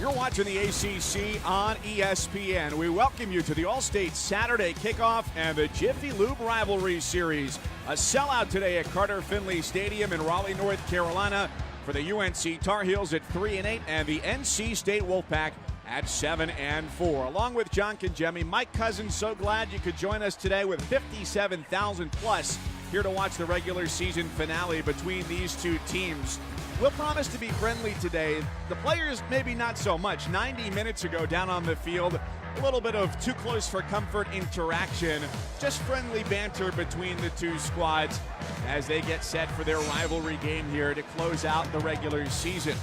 You're watching the ACC on ESPN. We welcome you to the All-State Saturday kickoff and the Jiffy Lube Rivalry Series. A sellout today at Carter Finley Stadium in Raleigh, North Carolina for the UNC Tar Heels at 3-8 and the NC State Wolfpack at 7-4. Along with John Congemi, Mike Cousins, so glad you could join us today with 57,000 plus here to watch the regular season finale between these two teams. We'll promise to be friendly today. The players, maybe not so much. 90 minutes ago down on the field, a little bit of too close for comfort interaction. Just friendly banter between the two squads as they get set for their rivalry game here to close out the regular season.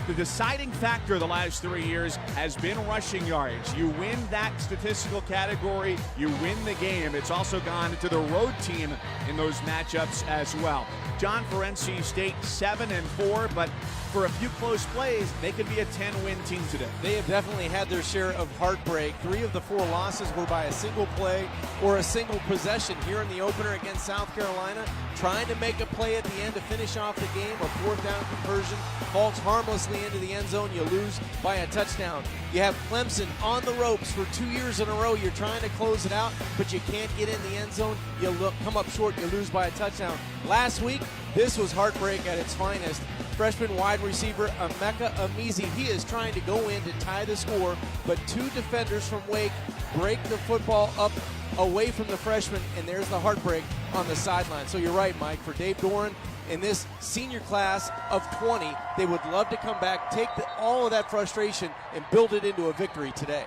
The deciding factor the last 3 years has been rushing yards. You win that statistical category, you win the game. It's also gone to the road team in those matchups as well. John, for NC State, 7-4, but for a few close plays, they could be a 10-win team today. They have definitely had their share of heartbreak. 3 of the 4 losses were by a single play or a single possession. Here in the opener against South Carolina, trying to make a play at the end to finish off the game. A 4th down conversion falls harmlessly into the end zone. You lose by a touchdown. You have Clemson on the ropes for 2 years in a row. You're trying to close it out, but you can't get in the end zone. You come up short. You lose by a touchdown. Last week, this was heartbreak at its finest. Freshman wide receiver Emeka Amizi, he is trying to go in to tie the score, but 2 defenders from Wake break the football up away from the freshman, and there's the heartbreak on the sideline. So you're right, Mike. For Dave Doran, in this senior class of 20, they would love to come back, take all of that frustration, and build it into a victory today.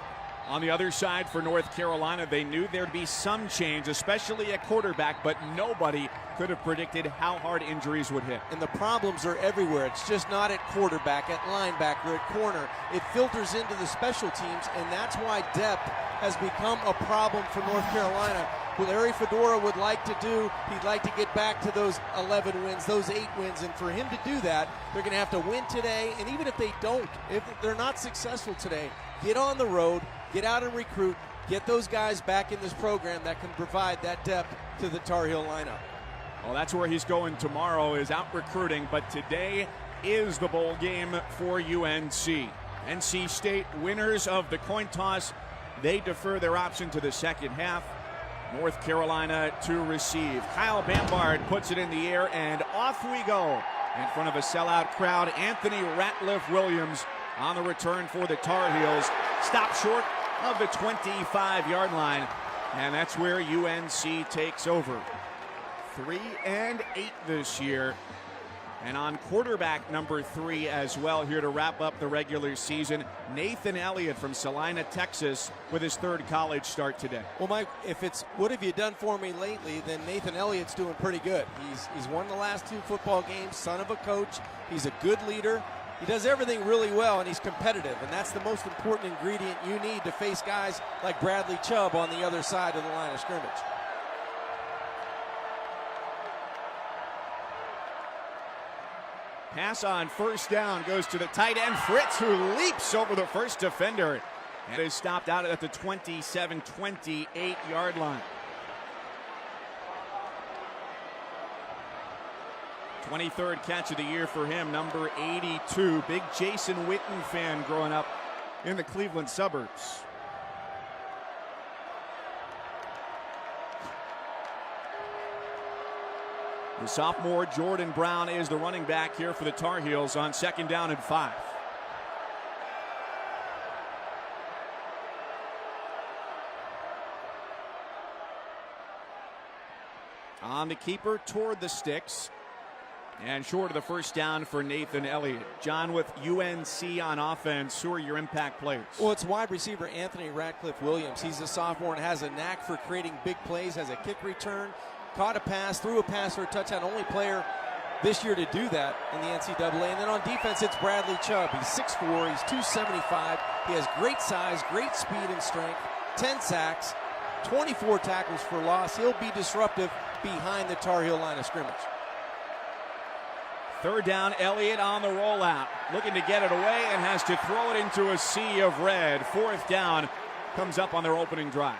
On the other side for North Carolina, they knew there'd be some change, especially at quarterback, but nobody could have predicted how hard injuries would hit. And the problems are everywhere. It's just not at quarterback, at linebacker, at corner. It filters into the special teams, and that's why depth has become a problem for North Carolina. What Larry Fedora would like to do, he'd like to get back to those 11 wins, those 8 wins, and for him to do that, they're going to have to win today, and even if they don't, if they're not successful today, get on the road, get out and recruit, get those guys back in this program that can provide that depth to the Tar Heel lineup. Well, that's where he's going tomorrow, is out recruiting, but today is the bowl game for UNC. NC State, winners of the coin toss, they defer their option to the second half. North Carolina to receive. Kyle Bambard puts it in the air, and off we go. In front of a sellout crowd, Anthony Ratliff Williams on the return for the Tar Heels. Stop short of the 25-yard line, and that's where UNC takes over. 3-8 this year, and on quarterback number 3 as well here to wrap up the regular season, Nathan Elliott from Salina, Texas, with his 3rd college start today. Well, Mike, if it's what have you done for me lately, then Nathan Elliott's doing pretty good. He's won the last 2 football games, son of a coach. He's a good leader. He does everything really well, and he's competitive, and that's the most important ingredient you need to face guys like Bradley Chubb on the other side of the line of scrimmage. Pass on 1st down goes to the tight end Fritz, who leaps over the first defender and is stopped out at the 27-28-yard line. 23rd catch of the year for him, number 82. Big Jason Witten fan growing up in the Cleveland suburbs. The sophomore Jordan Brown is the running back here for the Tar Heels on 2nd down and 5. On the keeper toward the sticks. And short of the 1st down for Nathan Elliott. John, with UNC on offense, who are your impact players? Well, it's wide receiver Anthony Ratliff Williams. He's a sophomore and has a knack for creating big plays, has a kick return, caught a pass, threw a pass for a touchdown. Only player this year to do that in the NCAA. And then on defense, it's Bradley Chubb. He's 6'4", he's 275. He has great size, great speed and strength, 10 sacks, 24 tackles for loss. He'll be disruptive behind the Tar Heel line of scrimmage. 3rd down, Elliott on the rollout, looking to get it away and has to throw it into a sea of red. 4th down comes up on their opening drive.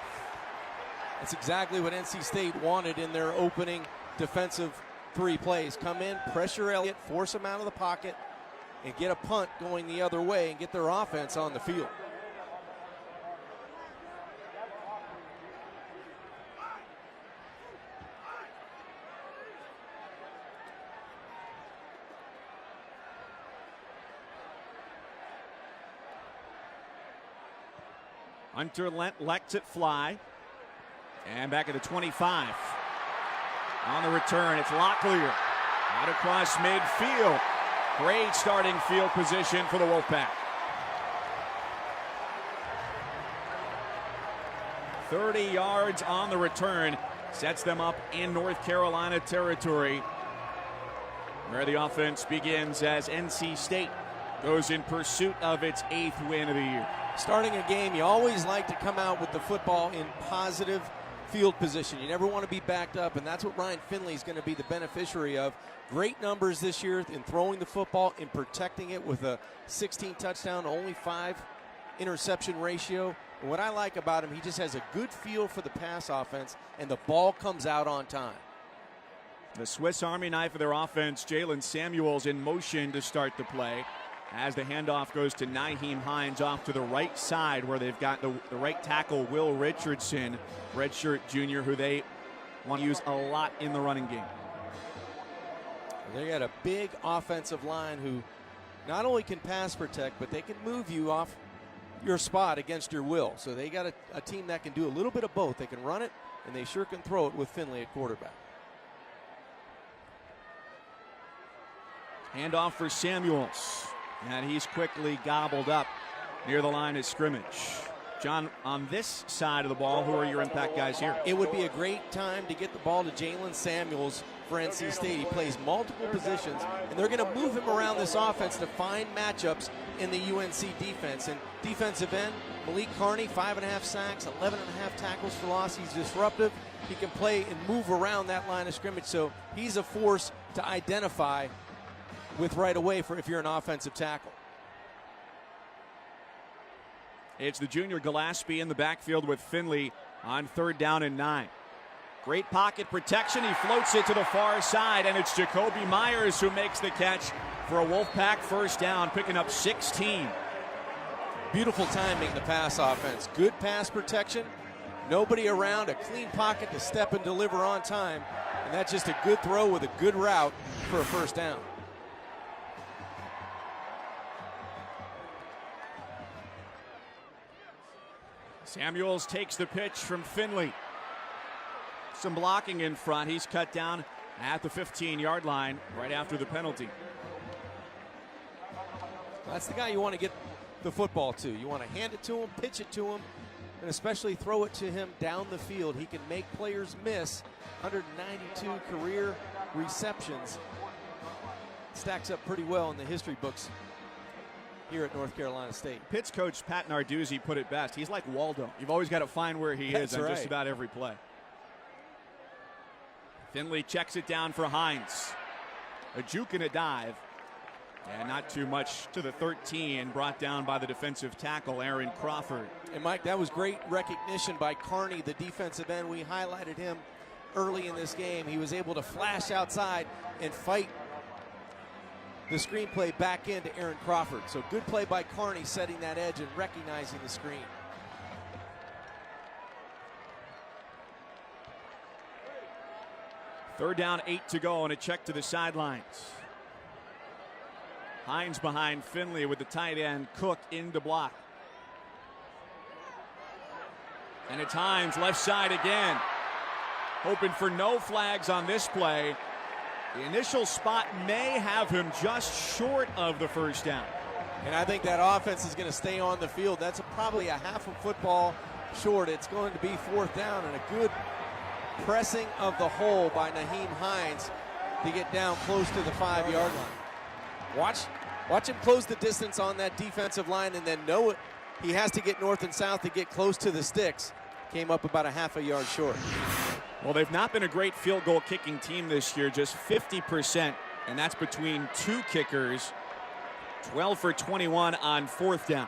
That's exactly what NC State wanted in their opening defensive 3 plays. Come in, pressure Elliott, force him out of the pocket, and get a punt going the other way and get their offense on the field. Hunter lets it fly. And back at the 25. On the return, it's Locklear. Out across midfield. Great starting field position for the Wolfpack. 30 yards on the return. Sets them up in North Carolina territory, where the offense begins as NC State goes in pursuit of its 8th win of the year. Starting a game, you always like to come out with the football in positive field position. You never want to be backed up, and that's what Ryan Finley is going to be the beneficiary of. Great numbers this year in throwing the football and protecting it with a 16 touchdown, only 5 interception ratio. And what I like about him, he just has a good feel for the pass offense, and the ball comes out on time. The Swiss Army knife of their offense, Jalen Samuels in motion to start the play, as the handoff goes to Nyheim Hines off to the right side, where they've got the right tackle, Will Richardson, redshirt junior, who they want to use a lot in the running game. They got a big offensive line who not only can pass protect, but they can move you off your spot against your will. So they got a team that can do a little bit of both. They can run it, and they sure can throw it with Finley at quarterback. Handoff for Samuels. And he's quickly gobbled up near the line of scrimmage. John, on this side of the ball, who are your impact guys here? It would be a great time to get the ball to Jalen Samuels for NC State. He plays multiple positions, and they're going to move him around this offense to find matchups in the UNC defense. And defensive end, Malik Carney, 5.5 sacks, 11.5 tackles for loss. He's disruptive. He can play and move around that line of scrimmage, so he's a force to identify with right away for if you're an offensive tackle. It's the junior Gillespie in the backfield with Finley on 3rd down and 9. Great pocket protection. He floats it to the far side, and it's Jacoby Myers who makes the catch for a Wolfpack first down, picking up 16. Beautiful timing, the pass offense. Good pass protection. Nobody around, a clean pocket to step and deliver on time. And that's just a good throw with a good route for a first down. Samuels takes the pitch from Finley. Some blocking in front. He's cut down at the 15-yard line right after the penalty. That's the guy you want to get the football to. You want to hand it to him, pitch it to him, and especially throw it to him down the field. He can make players miss. 192 career receptions. Stacks up pretty well in the history books here at North Carolina State. Pitt's coach Pat Narduzzi put it best. He's like Waldo. You've always got to find where he is on just about every play. Finley checks it down for Hines. A juke and a dive. And not too much to the 13, brought down by the defensive tackle, Aaron Crawford. And Mike, that was great recognition by Carney, the defensive end. We highlighted him early in this game. He was able to flash outside and fight the screenplay back into Aaron Crawford. So good play by Carney, setting that edge and recognizing the screen. Third down, 8 to go, and a check to the sidelines. Hines behind Finley with the tight end, Cook in to block. And it's Hines left side again. Hoping for no flags on this play. The initial spot may have him just short of the first down. And I think that offense is going to stay on the field. That's probably a half a football short. It's going to be 4th down, and a good pressing of the hole by Nyheim Hines to get down close to the 5-yard line. Watch him close the distance on that defensive line, and then know it. He has to get north and south to get close to the sticks. Came up about a half a yard short. Well, they've not been a great field goal kicking team this year, just 50%, and that's between 2 kickers. 12 for 21 on 4th down.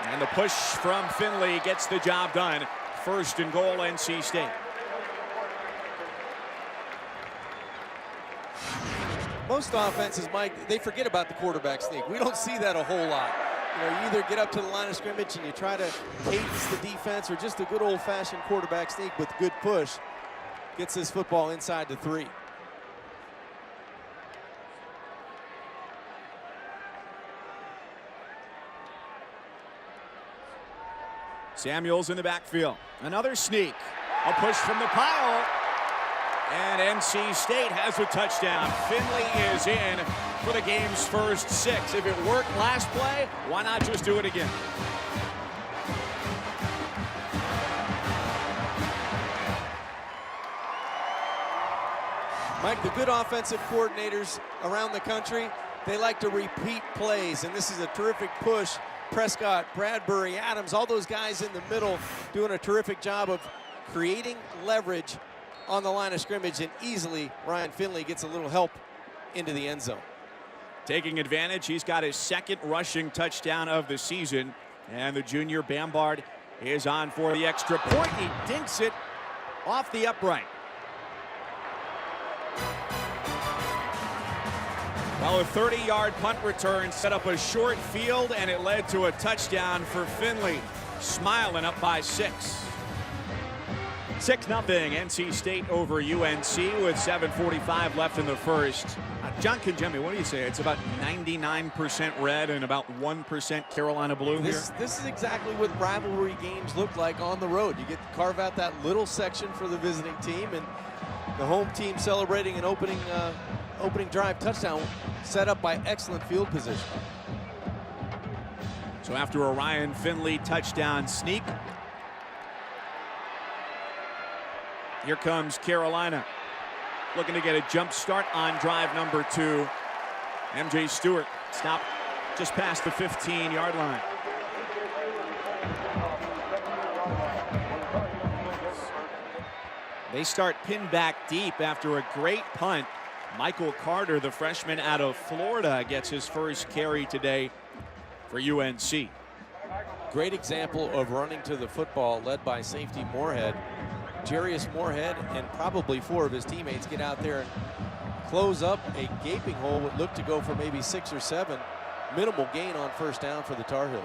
And the push from Finley gets the job done. 1st and goal, NC State. Most offenses, Mike, they forget about the quarterback sneak. We don't see that a whole lot. You know, you either get up to the line of scrimmage and you try to cadence the defense, or just a good old-fashioned quarterback sneak with good push gets this football inside the 3. Samuels in the backfield. Another sneak. A push from the pile. And NC State has a touchdown. Finley is in for the game's first 6. If it worked last play, why not just do it again? Mike, the good offensive coordinators around the country, they like to repeat plays, and this is a terrific push. Prescott, Bradbury, Adams, all those guys in the middle doing a terrific job of creating leverage on the line of scrimmage, and easily Ryan Finley gets a little help into the end zone. Taking advantage, he's got his 2nd rushing touchdown of the season, and the junior Bambard is on for the extra point. He dinks it off the upright. Well, a 30-yard punt return set up a short field, and it led to a touchdown for Finley. Smiling up by 6. 6-0 NC State over UNC with 7:45 left in the first. John Congemi, what do you say? It's about 99% red and about 1% Carolina blue here? This is exactly what rivalry games look like on the road. You get to carve out that little section for the visiting team, and the home team celebrating an opening drive touchdown set up by excellent field position. So after a Ryan Finley touchdown sneak, here comes Carolina, looking to get a jump start on drive number 2. MJ Stewart stopped just past the 15-yard line. They start pinned back deep after a great punt. Michael Carter, the freshman out of Florida, gets his first carry today for UNC. Great example of running to the football led by safety Moorhead. Jarius Moorhead and probably 4 of his teammates get out there and close up a gaping hole, would look to go for maybe 6 or 7. Minimal gain on first down for the Tar Heels.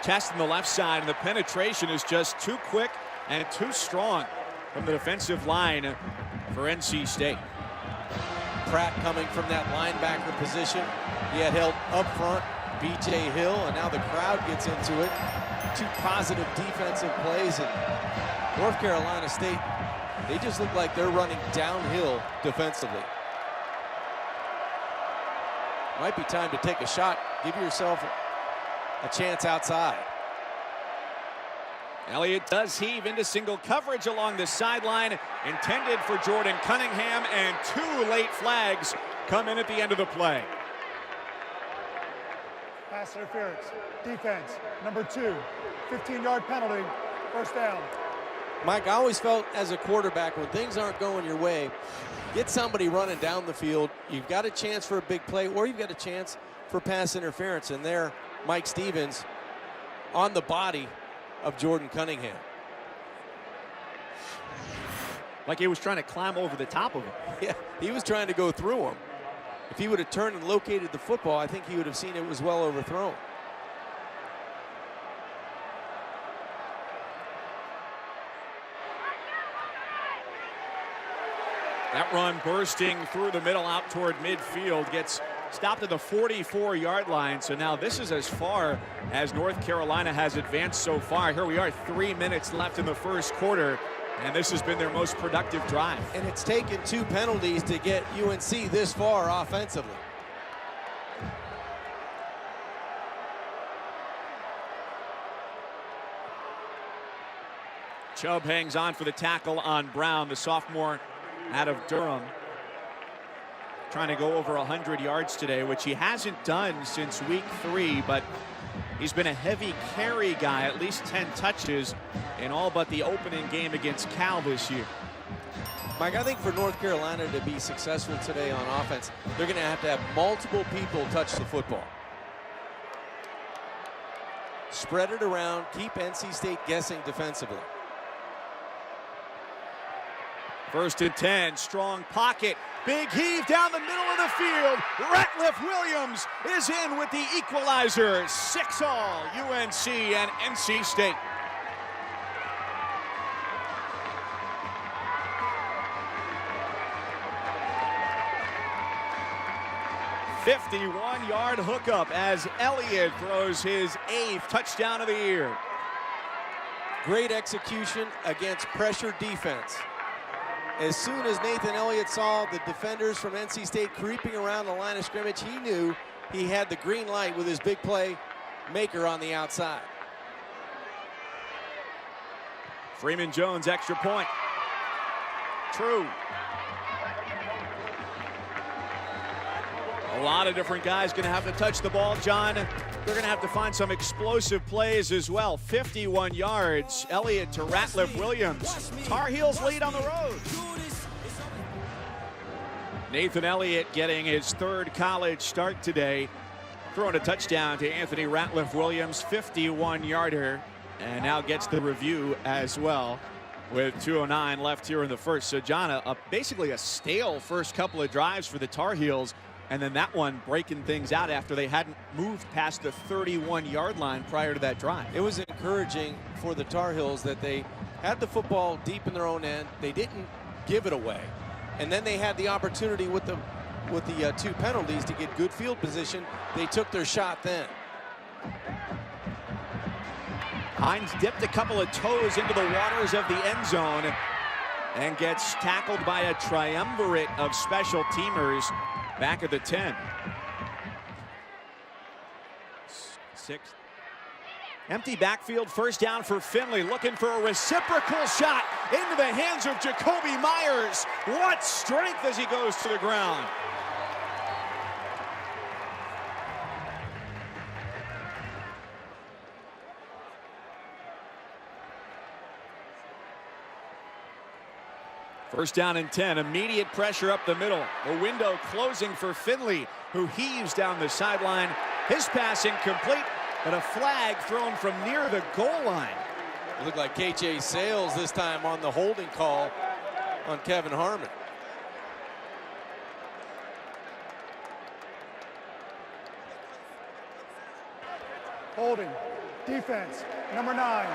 Testing the left side, and the penetration is just too quick and too strong from the defensive line for NC State. Pratt coming from that linebacker position. He had held up front B.J. Hill, and now the crowd gets into it. 2 positive defensive plays, and North Carolina State, they just look like they're running downhill defensively. Might be time to take a shot. Give yourself a chance outside. Elliott does heave into single coverage along the sideline, intended for Jordan Cunningham, and 2 late flags come in at the end of the play. Pass interference, defense, number 2, 15-yard penalty, first down. Mike, I always felt as a quarterback, when things aren't going your way, get somebody running down the field. You've got a chance for a big play, or you've got a chance for pass interference. And there, Mike Stevens on the body of Jordan Cunningham. Like he was trying to climb over the top of him. Yeah, he was trying to go through him. If he would have turned and located the football, I think he would have seen it was well overthrown. That run bursting through the middle out toward midfield, gets stopped at the 44-yard line. So now this is as far as North Carolina has advanced so far. Here we are, 3 minutes left in the first quarter, and this has been their most productive drive. And it's taken 2 penalties to get UNC this far offensively. Chubb hangs on for the tackle on Brown, the sophomore out of Durham. Trying to go over 100 yards today, which he hasn't done since week 3, but he's been a heavy carry guy, at least 10 touches in all but the opening game against Cal this year. Mike, I think for North Carolina to be successful today on offense, they're going to have multiple people touch the football. Spread it around, keep NC State guessing defensively. First and 10, strong pocket. Big heave down the middle of the field. Ratliff Williams is in with the equalizer. 6-all, UNC and NC State. "51-yard hookup as Elliott throws his 8th touchdown of the year." Great execution against pressure defense. As soon as Nathan Elliott saw the defenders from NC State creeping around the line of scrimmage, he knew he had the green light with his big play maker on the outside. Freeman Jones, extra point. True. A lot of different guys going to have to touch the ball, John. They're going to have to find some explosive plays as well. 51 yards. Elliott to Ratliff Williams. Tar Heels lead on the road. Nathan Elliott getting his 3rd college start today. Throwing a touchdown to Anthony Ratliff Williams, 51-yarder. And now gets the review as well with 2:09 left here in the first. So, John, basically a stale first couple of drives for the Tar Heels. And then that one breaking things out after they hadn't moved past the 31-yard line prior to that drive. It was encouraging for the Tar Heels that they had the football deep in their own end. They didn't give it away. And then they had the opportunity with the 2 penalties to get good field position. They took their shot then. Hines dipped a couple of toes into the waters of the end zone and gets tackled by a triumvirate of special teamers back at the 10. 6. Empty backfield, first down for Finley, looking for a reciprocal shot into the hands of Jacoby Myers. What strength as he goes to the ground. First down and 10, immediate pressure up the middle. The window closing for Finley, who heaves down the sideline. His pass incomplete, but a flag thrown from near the goal line. It looked like KJ Sales this time on the holding call on Kevin Harmon. Holding. Defense. Number 9.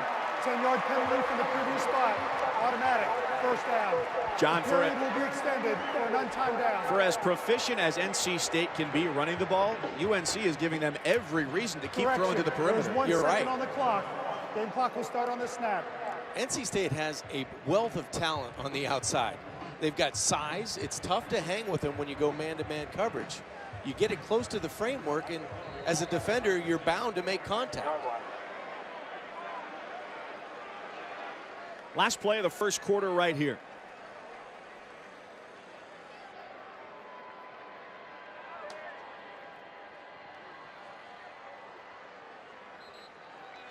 10-yard penalty from the previous spot. Automatic. First down. John, the period will be extended for an untimed down. For as proficient as NC State can be running the ball, UNC is giving them every reason to keep throwing to the perimeter. There's 1 You're second right. on the clock. Game clock will start on the snap. NC State has a wealth of talent on the outside. They've got size. It's tough to hang with them when you go man-to-man coverage. You get it close to the framework, and as a defender, you're bound to make contact. Last play of the first quarter right here.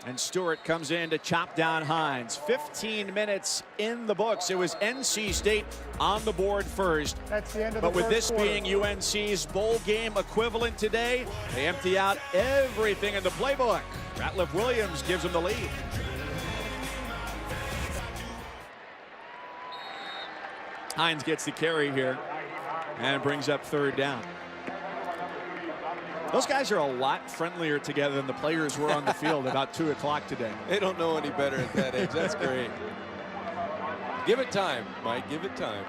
And Stewart comes in to chop down Hines. 15 minutes in the books. It was NC State on the board first. That's the end of but the with first this quarter. being UNC's bowl game equivalent today, they empty out everything in the playbook. Ratliff Williams gives them the lead. Hines gets the carry here and brings up 3rd down. Those guys are a lot friendlier together than the players were on the field about 2 o'clock today. They don't know any better at that age. That's great. Give it time, Mike. Give it time.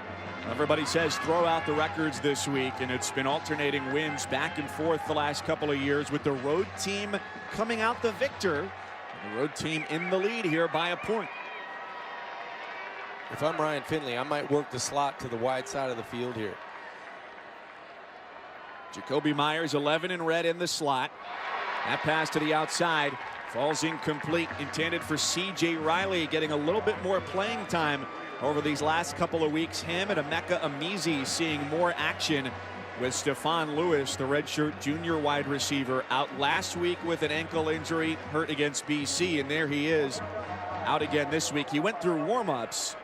Everybody says throw out the records this week, and it's been alternating wins back and forth the last couple of years with the road team coming out the victor. The road team in the lead here by a point. If I'm Ryan Finley, I might work the slot to the wide side of the field here. Jacoby Myers, 11 in red in the slot. That pass to the outside falls incomplete, intended for C.J. Riley, getting a little bit more playing time over these last couple of weeks. Him and Emeka Amizi seeing more action, with Stephon Lewis, the redshirt junior wide receiver, out last week with an ankle injury, hurt against BC, and there he is out again this week. He went through warm-ups,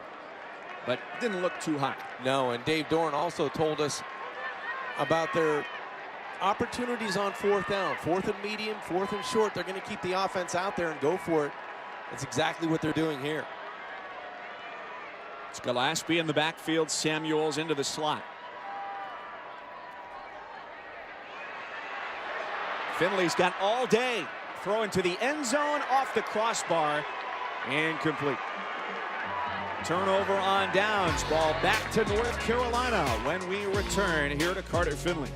but didn't look too hot. No, and Dave Dorn also told us about their opportunities on 4th down. 4th and medium, 4th and short. They're going to keep the offense out there and go for it. That's exactly what they're doing here. It's Gillespie in the backfield. Samuels into the slot. Finley's got all day. Throwing to the end zone, off the crossbar. Incomplete. Turnover on downs. Ball back to North Carolina when we return here to Carter Finley.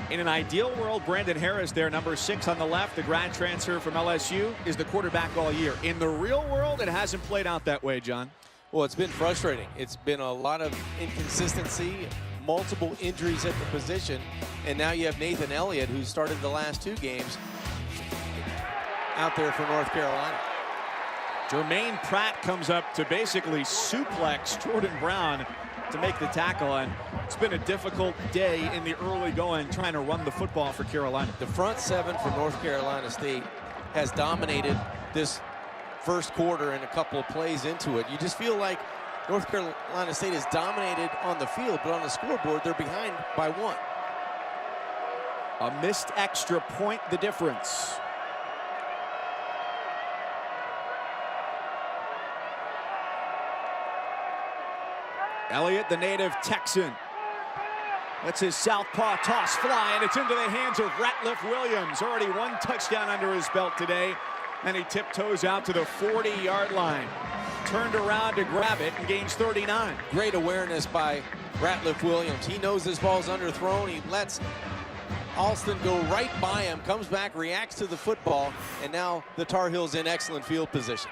In an ideal world, Brandon Harris there, number 6 on the left, the grad transfer from LSU, is the quarterback all year. In the real world, it hasn't played out that way, John. Well, it's been frustrating. It's been a lot of inconsistency, multiple injuries at the position, and now you have Nathan Elliott, who started the last 2 games out there for North Carolina. Jermaine Pratt comes up to basically suplex Jordan Brown to make the tackle, and it's been a difficult day in the early going trying to run the football for Carolina. The front 7 for North Carolina State has dominated this first quarter and a couple of plays into it. You just feel like North Carolina State is dominated on the field, but on the scoreboard, they're behind by 1. A missed extra point, the difference. Elliott, the native Texan, lets his southpaw toss fly, and it's into the hands of Ratliff Williams. Already 1 touchdown under his belt today, and he tiptoes out to the 40-yard line. Turned around to grab it and gains 39. Great awareness by Ratliff Williams. He knows his ball's underthrown. He lets Alston go right by him, comes back, reacts to the football, and now the Tar Heels in excellent field position.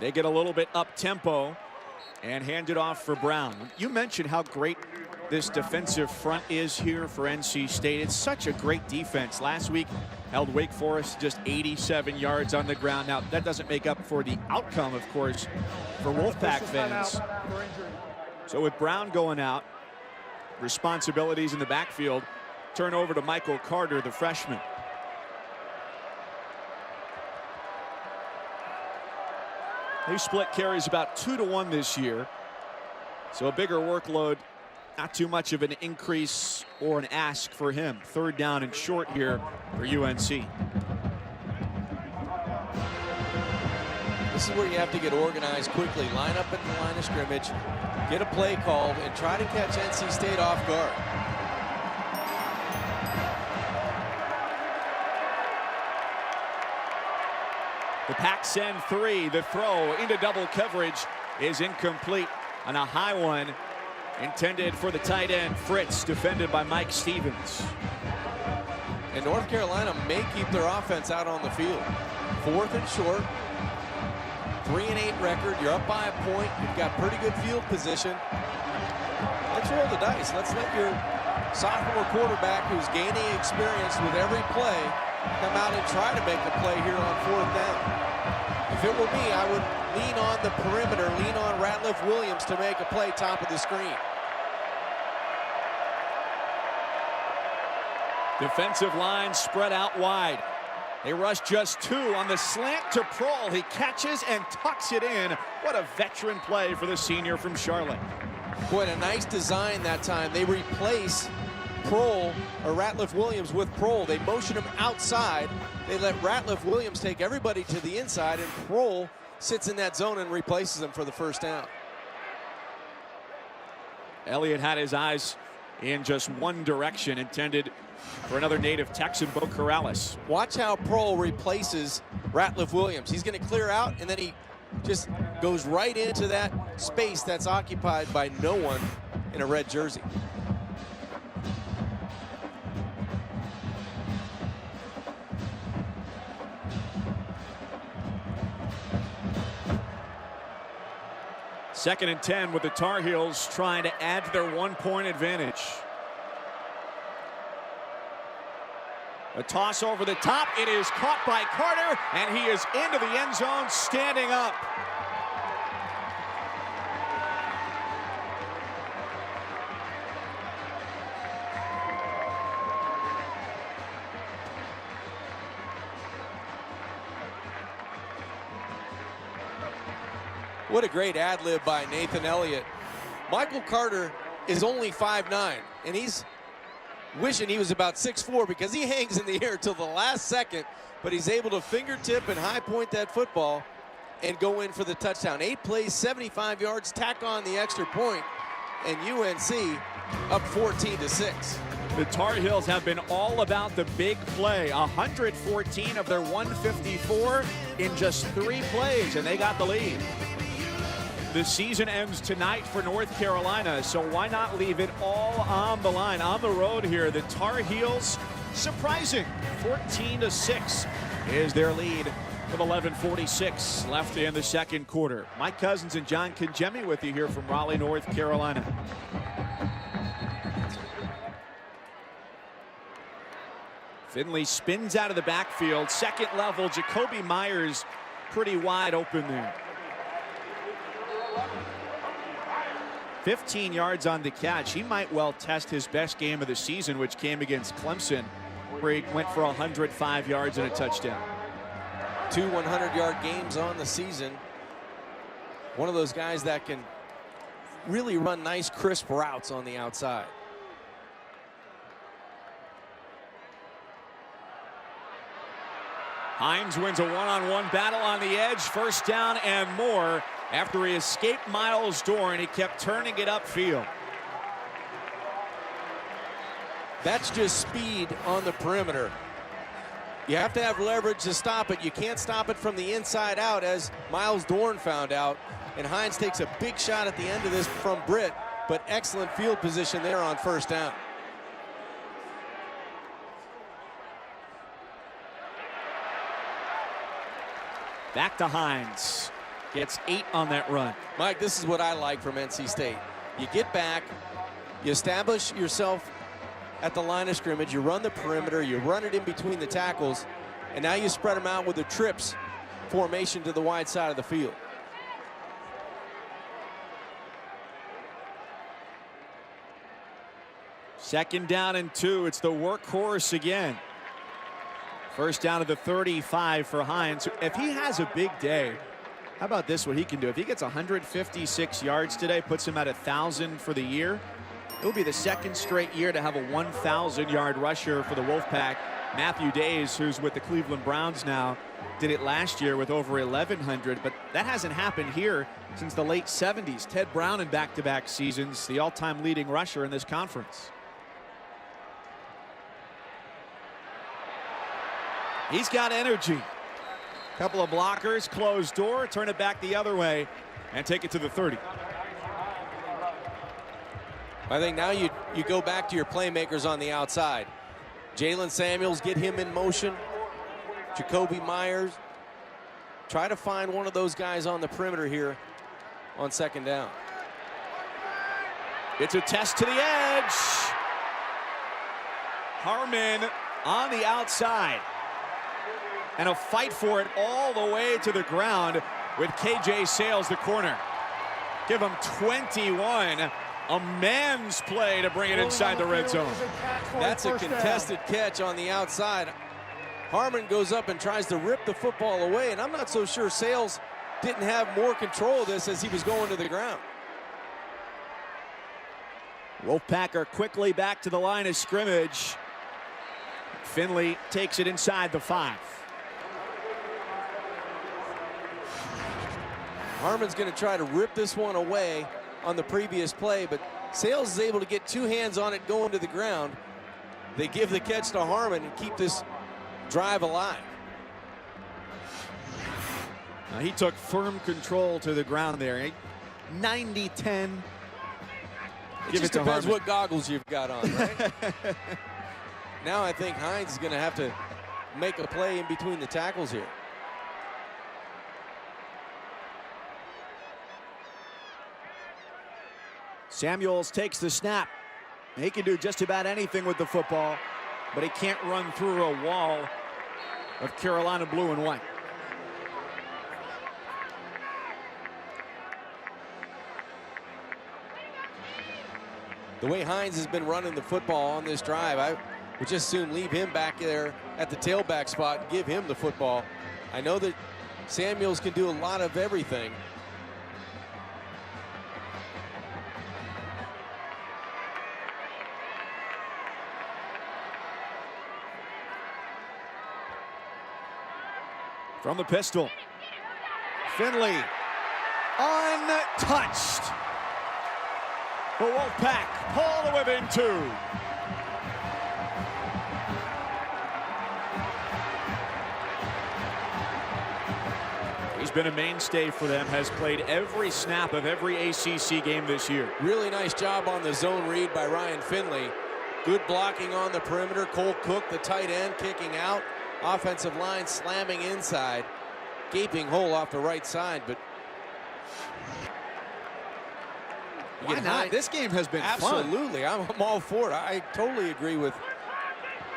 They get a little bit up-tempo and hand it off for Brown. You mentioned how great this defensive front is here for NC State. It's such a great defense. Last week held Wake Forest just 87 yards on the ground. Now, that doesn't make up for the outcome, of course, for Wolfpack fans. So with Brown going out, responsibilities in the backfield turn over to Michael Carter, the freshman. They split carries about 2-to-1 this year. So a bigger workload, not too much of an increase or an ask for him. 3rd down and short here for UNC. This is where you have to get organized quickly. Line up at the line of scrimmage, get a play called, and try to catch NC State off guard. The Pack send 3. The throw into double coverage is incomplete on a high one intended for the tight end Fritz, defended by Mike Stevens. And North Carolina may keep their offense out on the field. 4th and short, 3-8 record. You're up by a point. You've got pretty good field position. Let's roll the dice. Let's let your sophomore quarterback, who's gaining experience with every play, come out and try to make a play here on 4th down. If it were me, I would lean on the perimeter, lean on Ratliff Williams to make a play top of the screen. Defensive line spread out wide. They rush just 2 on the slant to Prohl. He catches and tucks it in. What a veteran play for the senior from Charlotte. Quite a nice design that time. They replace Prohl, or Ratliff Williams, with Prohl. They motion him outside. They let Ratliff Williams take everybody to the inside, and Prohl sits in that zone and replaces him for the 1st down. Elliott had his eyes in just one direction, intended for another native Texan, Bo Corrales. Watch how Prohl replaces Ratliff Williams. He's going to clear out, and then he just goes right into that space that's occupied by no one in a red jersey. Second and 10 with the Tar Heels trying to add to their 1-point advantage. A toss over the top. It is caught by Carter, and he is into the end zone standing up. What a great ad-lib by Nathan Elliott. Michael Carter is only 5'9", and he's wishing he was about 6'4", because he hangs in the air till the last second, but he's able to fingertip and high point that football and go in for the touchdown. 8 plays, 75 yards, tack on the extra point, and UNC up 14-6. The Tar Heels have been all about the big play. 114 of their 154 in just 3 plays, and they got the lead. The season ends tonight for North Carolina, so why not leave it all on the line, on the road here? The Tar Heels, surprising, 14-6 is their lead with 11:46 left in the second quarter. Mike Cousins and John Kangemi with you here from Raleigh, North Carolina. Finley spins out of the backfield. Second level, Jacoby Myers pretty wide open there. 15 yards on the catch. He might well test his best game of the season, which came against Clemson, where he went for 105 yards and a touchdown. 2 100-yard games on the season. One of those guys that can really run nice, crisp routes on the outside. Hines wins a one-on-one battle on the edge. First down and more after he escaped Miles Dorn and he kept turning it upfield. That's just speed on the perimeter. You have to have leverage to stop it. You can't stop it from the inside out, as Miles Dorn found out. And Hines takes a big shot at the end of this from Britt, but excellent field position there on first down. Back to Hines. Gets 8 on that run. Mike, this is what I like from NC State. You get back, you establish yourself at the line of scrimmage, you run the perimeter, you run it in between the tackles, and now you spread them out with the trips formation to the wide side of the field. Second down and 2. It's the workhorse again. First down to the 35 for Hines. If he has a big day, how about this, what he can do? If he gets 156 yards today, puts him at 1,000 for the year. It will be the second straight year to have a 1,000-yard rusher for the Wolfpack. Matthew Days, who's with the Cleveland Browns now, did it last year with over 1,100, but that hasn't happened here since the late 70s. Ted Brown in back-to-back seasons, the all-time leading rusher in this conference. He's got energy. Couple of blockers, closed door, turn it back the other way, and take it to the 30. I think now you go back to your playmakers on the outside. Jalen Samuels, get him in motion. Jacoby Myers. Try to find one of those guys on the perimeter here on second down. It's a test to the edge. Harmon on the outside. And a fight for it all the way to the ground with KJ Sales, the corner. Give him 21. A man's play to bring it inside the red zone. That's a contested catch on the outside. Harmon goes up and tries to rip the football away, and I'm not so sure Sales didn't have more control of this as he was going to the ground. Wolfpack are quickly back to the line of scrimmage. Finley takes it inside the 5. Harmon's going to try to rip this one away on the previous play, but Sales is able to get 2 hands on it going to the ground. They give the catch to Harmon and keep this drive alive. Now he took firm control to the ground there. 90-10. It just depends what goggles you've got on, right? Now I think Hines is going to have to make a play in between the tackles here. Samuels takes the snap. He can do just about anything with the football, but he can't run through a wall of Carolina blue and white. The way Hines has been running the football on this drive, I would just soon leave him back there at the tailback spot and give him the football. I know that Samuels can do a lot of everything. From the pistol, Finley, untouched. The Wolfpack pull the within 2. He's been a mainstay for them, has played every snap of every ACC game this year. Really nice job on the zone read by Ryan Finley. Good blocking on the perimeter. Cole Cook, the tight end, kicking out. Offensive line slamming inside. Gaping hole off the right side, but why not? This game has been absolutely fun. I'm all for it. I totally agree with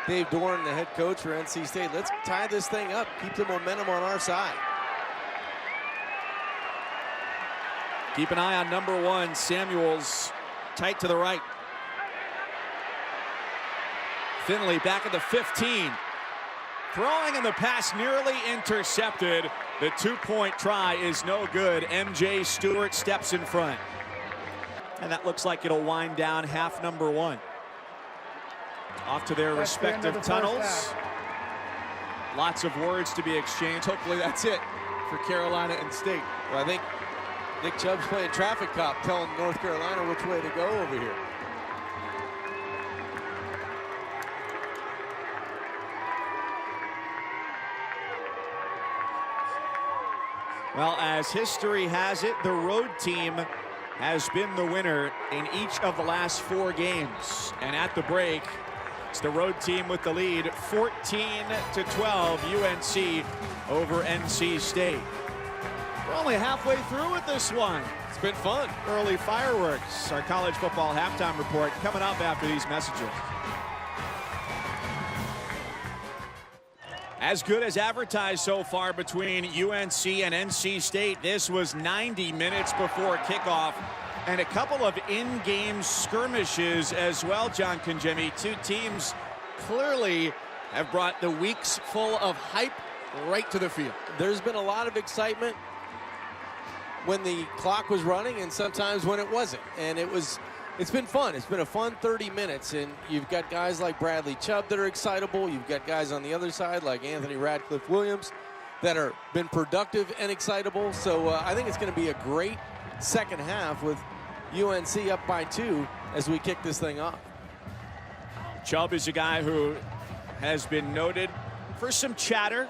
Dave Doran, the head coach for NC State. Let's tie this thing up, keep the momentum on our side. Keep an eye on number 1, Samuels, tight to the right. Finley back at the 15. Throwing, and the pass nearly intercepted. The 2-point try is no good. MJ Stewart steps in front. And that looks like it'll wind down half number 1. Off to their respective tunnels. Lots of words to be exchanged. Hopefully that's it for Carolina and State. Well, I think Nick Chubb's playing traffic cop, telling North Carolina which way to go over here. Well, as history has it, the road team has been the winner in each of the last 4 games. And at the break, it's the road team with the lead, 14-12, UNC over NC State. We're only halfway through with this one. It's been fun. Early fireworks. Our college football halftime report coming up after these messages. As good as advertised so far between UNC and NC State. This was 90 minutes before kickoff, and a couple of in-game skirmishes as well, John Congemi. 2 teams clearly have brought the weeks full of hype right to the field. There's been a lot of excitement when the clock was running and sometimes when it wasn't. And it's been fun. It's been a fun 30 minutes, and you've got guys like Bradley Chubb that are excitable. You've got guys on the other side like Anthony Radcliffe-Williams that are been productive and excitable. So I think it's going to be a great second half with UNC up by 2 as we kick this thing off. Chubb is a guy who has been noted for some chatter,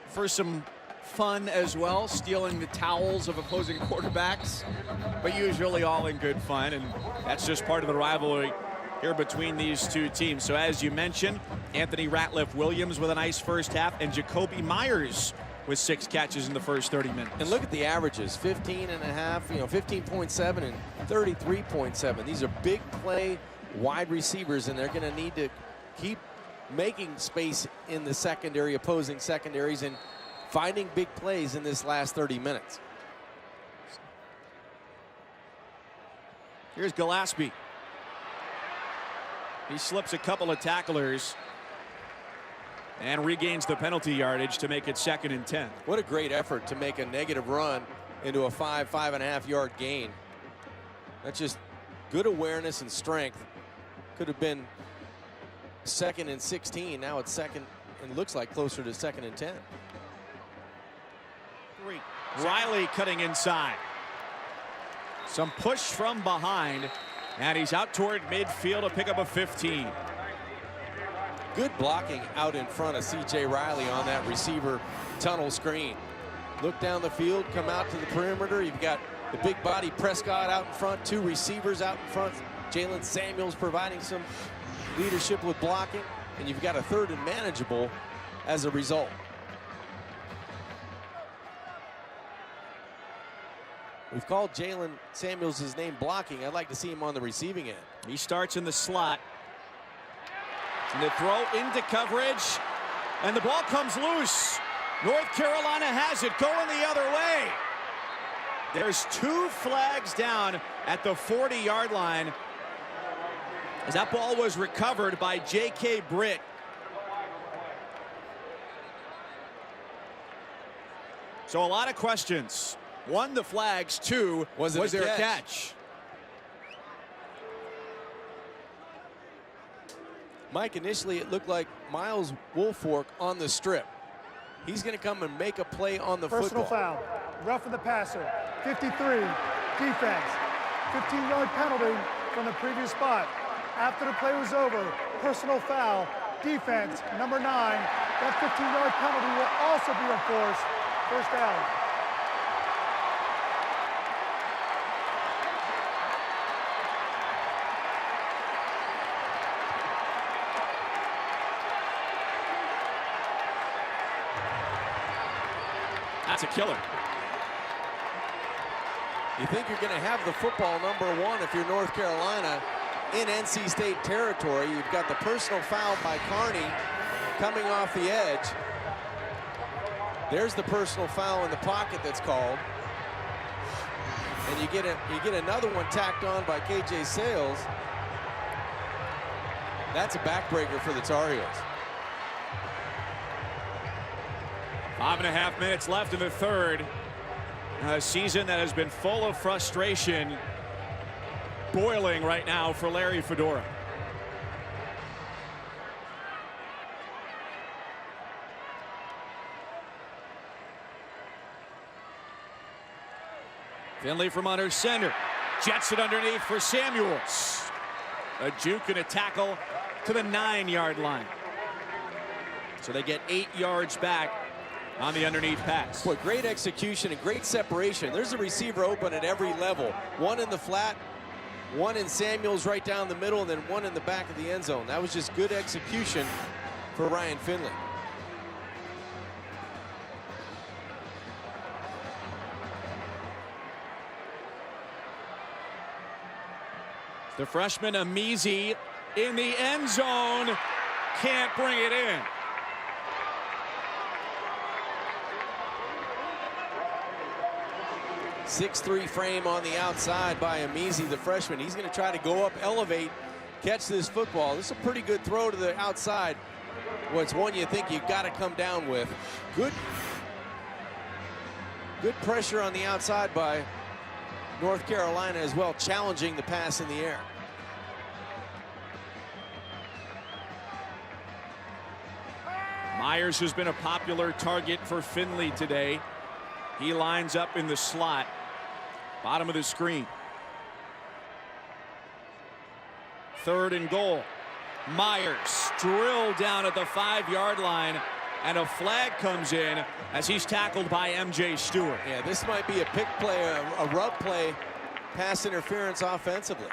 for some fun as well, stealing the towels of opposing quarterbacks, but usually all in good fun, and that's just part of the rivalry here between these 2 teams. So as you mentioned, Anthony Ratliff-Williams with a nice first half, and Jacoby Myers with 6 catches in the first 30 minutes. And look at the averages, 15.5, 15.7 and 33.7. These are big play wide receivers, and they're going to need to keep making space in the secondary, opposing secondaries, and finding big plays in this last 30 minutes. Here's Gillespie. He slips a couple of tacklers and regains the penalty yardage to make it 2nd and 10. What a great effort to make a negative run into a 5.5 yard gain. That's just good awareness and strength. Could have been 2nd and 16. Now it's 2nd and looks like closer to 2nd and 10. Riley cutting inside. Some push from behind, and he's out toward midfield to pick up a 15. Good blocking out in front of C.J. Riley on that receiver tunnel screen. Look down the field, come out to the perimeter. You've got the big body Prescott out in front, 2 receivers out in front. Jalen Samuels providing some leadership with blocking, and you've got a 3rd and manageable as a result. We've called Jalen Samuels his name blocking. I'd like to see him on the receiving end. He starts in the slot. And the throw into coverage, and the ball comes loose. North Carolina has it going the other way. There's 2 flags down at the 40-yard line as that ball was recovered by J.K. Britt. So a lot of questions. 1, the flags. 2, was there a catch? Mike, initially it looked like Miles Woolfork on the strip. He's going to come and make a play on the Personal football. foul. Roughing the passer. 53. Defense. 15-yard penalty from the previous spot. After the play was over, personal foul. Defense, number 9. That 15-yard penalty will also be enforced. First down. That's a killer. You think you're going to have the football, number 1, if you're North Carolina in NC State territory. You've got the personal foul by Carney coming off the edge. There's the personal foul in the pocket that's called. And you get another one tacked on by KJ Sales. That's a backbreaker for the Tar Heels. 5.5 minutes left in the third. A season that has been full of frustration, boiling right now for Larry Fedora. Finley from under center. Jets it underneath for Samuels. A juke and a tackle to the 9-yard line. So they get 8 yards back on the underneath pass. Boy, great execution and great separation. There's a receiver open at every level. One in the flat, one in Samuels right down the middle, and then one in the back of the end zone. That was just good execution for Ryan Finley. The freshman Amizi in the end zone, can't bring it in. .63 frame on the outside by Amizi, the freshman. He's going to try to go up, elevate, catch this football. This is a pretty good throw to the outside. Well, it's one you think you've got to come down with. Good pressure on the outside by North Carolina as well, challenging the pass in the air. Myers has been a popular target for Finley today. He lines up in the slot, bottom of the screen. 3rd and goal. Myers drilled down at the 5-yard line, and a flag comes in as he's tackled by MJ Stewart. Yeah, this might be a pick play, a rub play, pass interference offensively.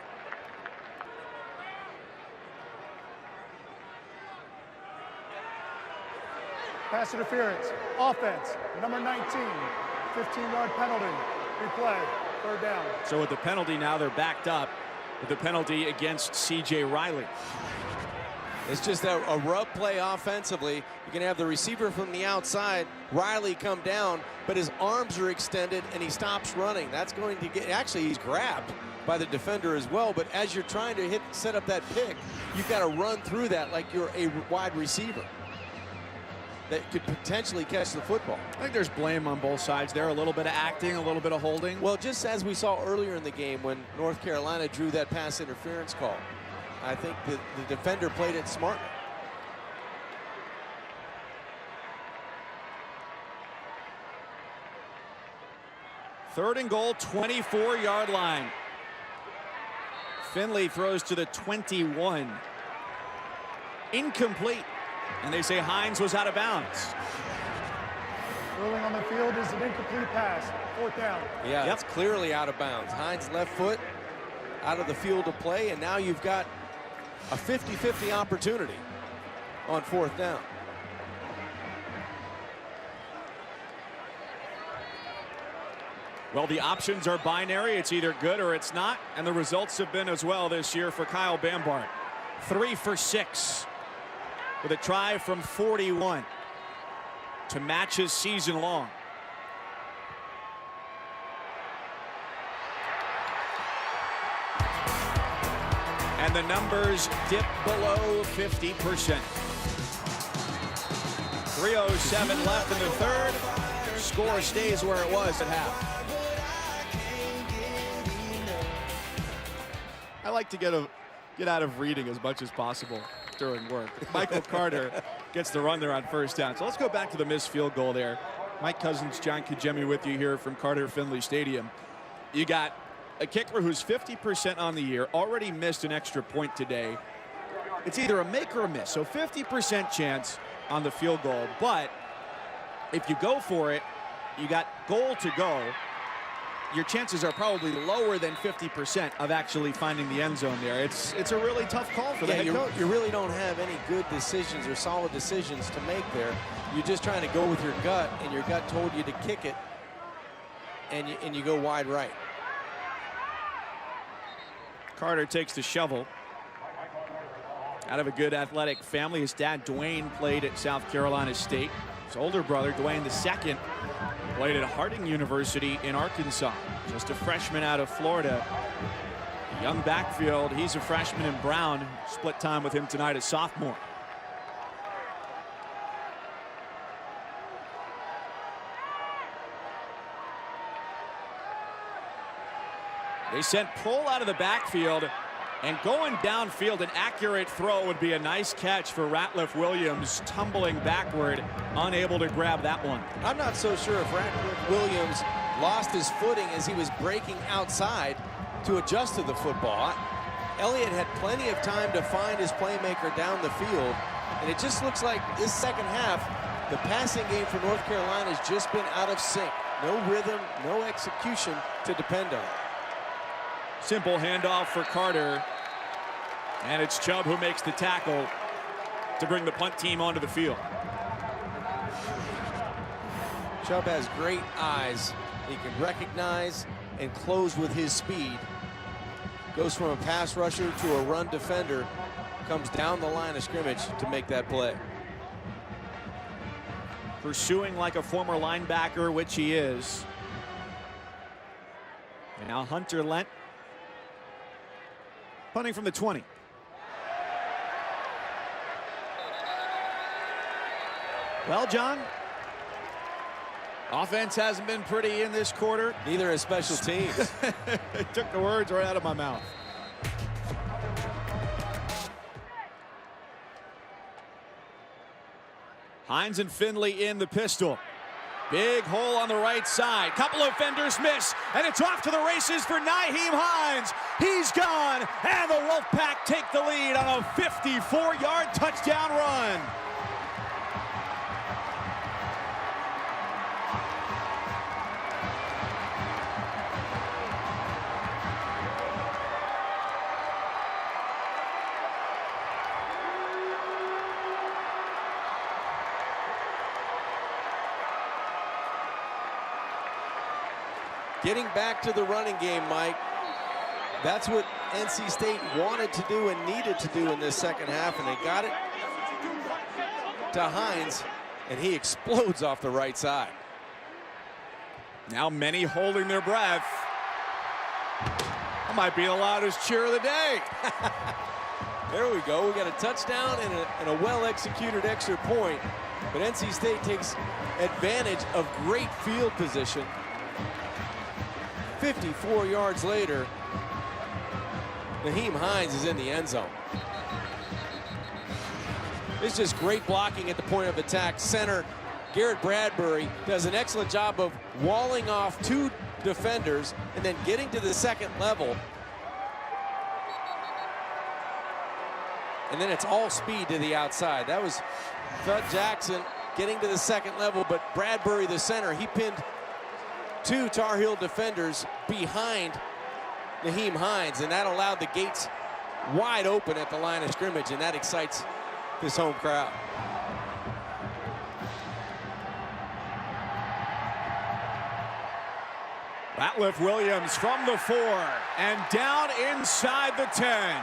Pass interference. Offense, number 19. 15-yard penalty. Replay. 3rd down. So with the penalty now, they're backed up with the penalty against C.J. Riley. It's just a rub play offensively. You can have the receiver from the outside, Riley, come down, but his arms are extended and he stops running. That's going to get, actually he's grabbed by the defender as well, but as you're trying to set up that pick, you've got to run through that like you're a wide receiver that could potentially catch the football. I think there's blame on both sides there. A little bit of acting, a little bit of holding. Well, just as we saw earlier in the game when North Carolina drew that pass interference call, I think the defender played it smart. Third and goal, 24-yard line. Finley throws to the 21. Incomplete. And they say Hines was out of bounds. Ruling on the field is an incomplete pass. 4th down. Yeah, that's clearly out of bounds. Hines' left foot out of the field of play, and now you've got a 50-50 opportunity on 4th down. Well, the options are binary. It's either good or it's not, and the results have been as well this year for Kyle Bambart. 3 for 6 with a try from 41 to match his season long. And the numbers dip below 50%. 3:07 left in the third. Score stays where it was at half. I like to get out of reading as much as possible. off during work. Michael Carter gets the run there on first down. So let's go back to the missed field goal there. Mike Cousins, John Kajemi with you here from Carter Finley Stadium. You got a kicker who's 50% on the year, already missed an extra point today. It's either a make or a miss, so 50% chance on the field goal. But if you go for it, you got goal to go. Your chances are probably lower than 50% of actually finding the end zone there. It's a really tough call for the head coach. You really don't have any good decisions or solid decisions to make there. You're just trying to go with your gut, and your gut told you to kick it, and you go wide right. Carter takes the shovel. Out of a good athletic family. His dad, Dwayne, played at South Carolina State. His older brother, Dwayne II, played at Harding University in Arkansas. Just a freshman out of Florida. Young backfield. He's a freshman in Brown. Split time with him tonight, a sophomore. They sent Prohl out of the backfield, and going downfield, an accurate throw would be a nice catch for Ratliff Williams, tumbling backward, unable to grab that one. I'm not so sure if Ratliff Williams lost his footing as he was breaking outside to adjust to the football. Elliott had plenty of time to find his playmaker down the field, and it just looks like this second half, the passing game for North Carolina has just been out of sync. No rhythm, no execution to depend on. Simple handoff for Carter. And it's Chubb who makes the tackle to bring the punt team onto the field. Chubb has great eyes. He can recognize and close with his speed. Goes from a pass rusher to a run defender. Comes down the line of scrimmage to make that play. Pursuing like a former linebacker, which he is. And now Hunter Lent. Punting from the 20. Well, John, offense hasn't been pretty in this quarter. Neither has special teams. It took the words right out of my mouth. Hines and Finley in the pistol. Big hole on the right side. Couple of fenders miss, and it's off to the races for Nyheim Hines. He's gone, and the Wolfpack take the lead on a 54-yard touchdown run. Getting back to the running game, Mike. That's what NC State wanted to do and needed to do in this second half, and they got it to Hines, and he explodes off the right side. Now many holding their breath. That might be the loudest cheer of the day. There we go. We got a touchdown and a well-executed extra point, but NC State takes advantage of great field position. 54 yards later, Nyheim Hines is in the end zone. It's just great blocking at the point of attack. Center Garrett Bradbury does an excellent job of walling off two defenders and then getting to the second level. And then it's all speed to the outside. That was Thud Jackson getting to the second level, but Bradbury, the center, he pinned two Tar Heel defenders behind Nyheim Hines, and that allowed the gates wide open at the line of scrimmage, and that excites this home crowd. Ratliff Williams from the 4 and down inside the 10.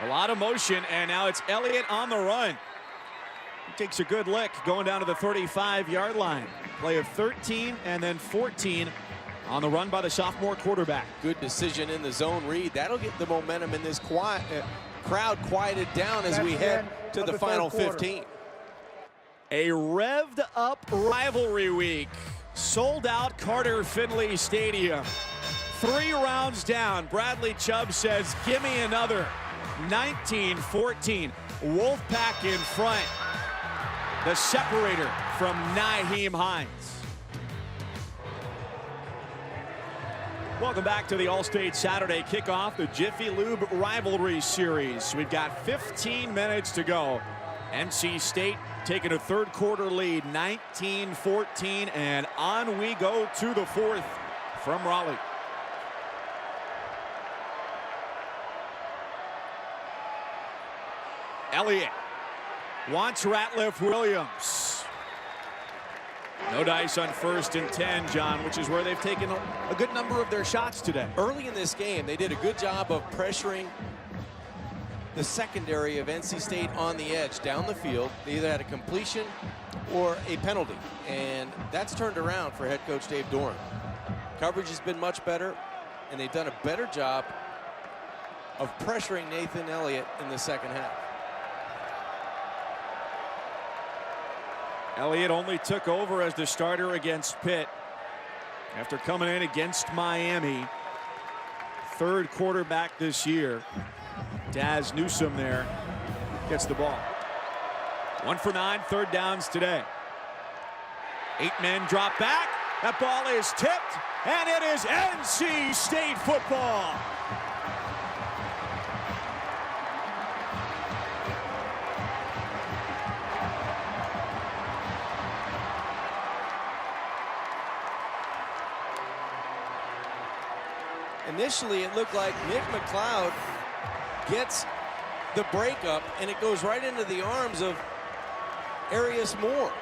A lot of motion, and now it's Elliott on the run. He takes a good lick going down to the 35-yard line. Play of 13 and then 14 on the run by the sophomore quarterback. Good decision in the zone read. That'll get the momentum in this crowd quieted down as we head to the final 15. A revved up rivalry week. Sold out Carter Finley Stadium. 3 rounds down. Bradley Chubb says, give me another. 19-14. Wolfpack in front. The separator from Nyheim Hines. Welcome back to the All-State Saturday kickoff, the Jiffy Lube rivalry series. We've got 15 minutes to go. NC State taking a third quarter lead, 19-14, and on we go to the fourth from Raleigh. Elliott wants Ratliff Williams. No dice on 1st and 10, John, which is where they've taken a good number of their shots today. Early in this game, they did a good job of pressuring the secondary of NC State on the edge down the field. They either had a completion or a penalty, and that's turned around for head coach Dave Doran. Coverage has been much better, and they've done a better job of pressuring Nathan Elliott in the second half. Elliott only took over as the starter against Pitt after coming in against Miami. Third quarterback this year. Daz Newsome there gets the ball. 1 for 9, third downs today. 8 men drop back. That ball is tipped, and it is NC State football. Initially, it looked like Nick McLeod gets the breakup, and it goes right into the arms of Arius Moore.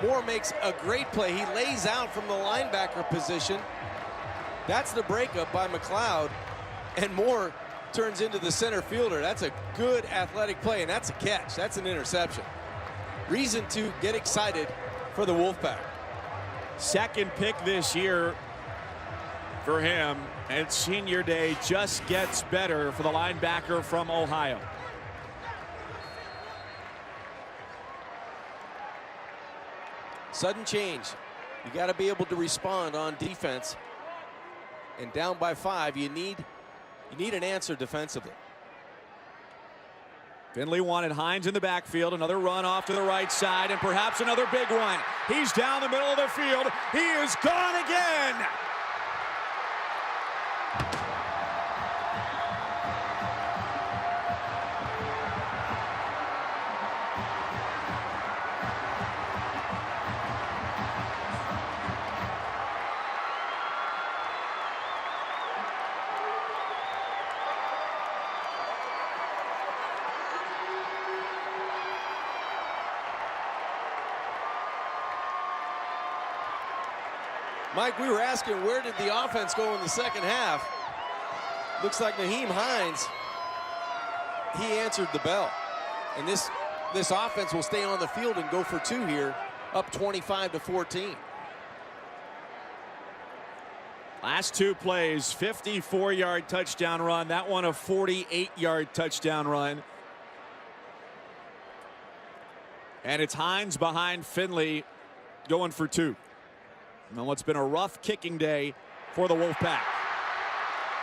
Moore makes a great play. He lays out from the linebacker position. That's the breakup by McLeod, and Moore turns into the center fielder. That's a good athletic play, and that's a catch. That's an interception. Reason to get excited for the Wolfpack. Second pick this year for him, and senior day just gets better for the linebacker from Ohio. Sudden change. You got to be able to respond on defense. And down by 5, you need an answer defensively. Finley wanted Hines in the backfield. Another run off to the right side, and perhaps another big one. He's down the middle of the field. He is gone again. Mike, we were asking where did the offense go in the second half. Looks like Nyheim Hines, he answered the bell. And this offense will stay on the field and go for 2 here, up 25-14. Last 2 plays, 54-yard touchdown run. That one a 48-yard touchdown run. And it's Hines behind Finley going for 2. And what's been a rough kicking day for the Wolfpack.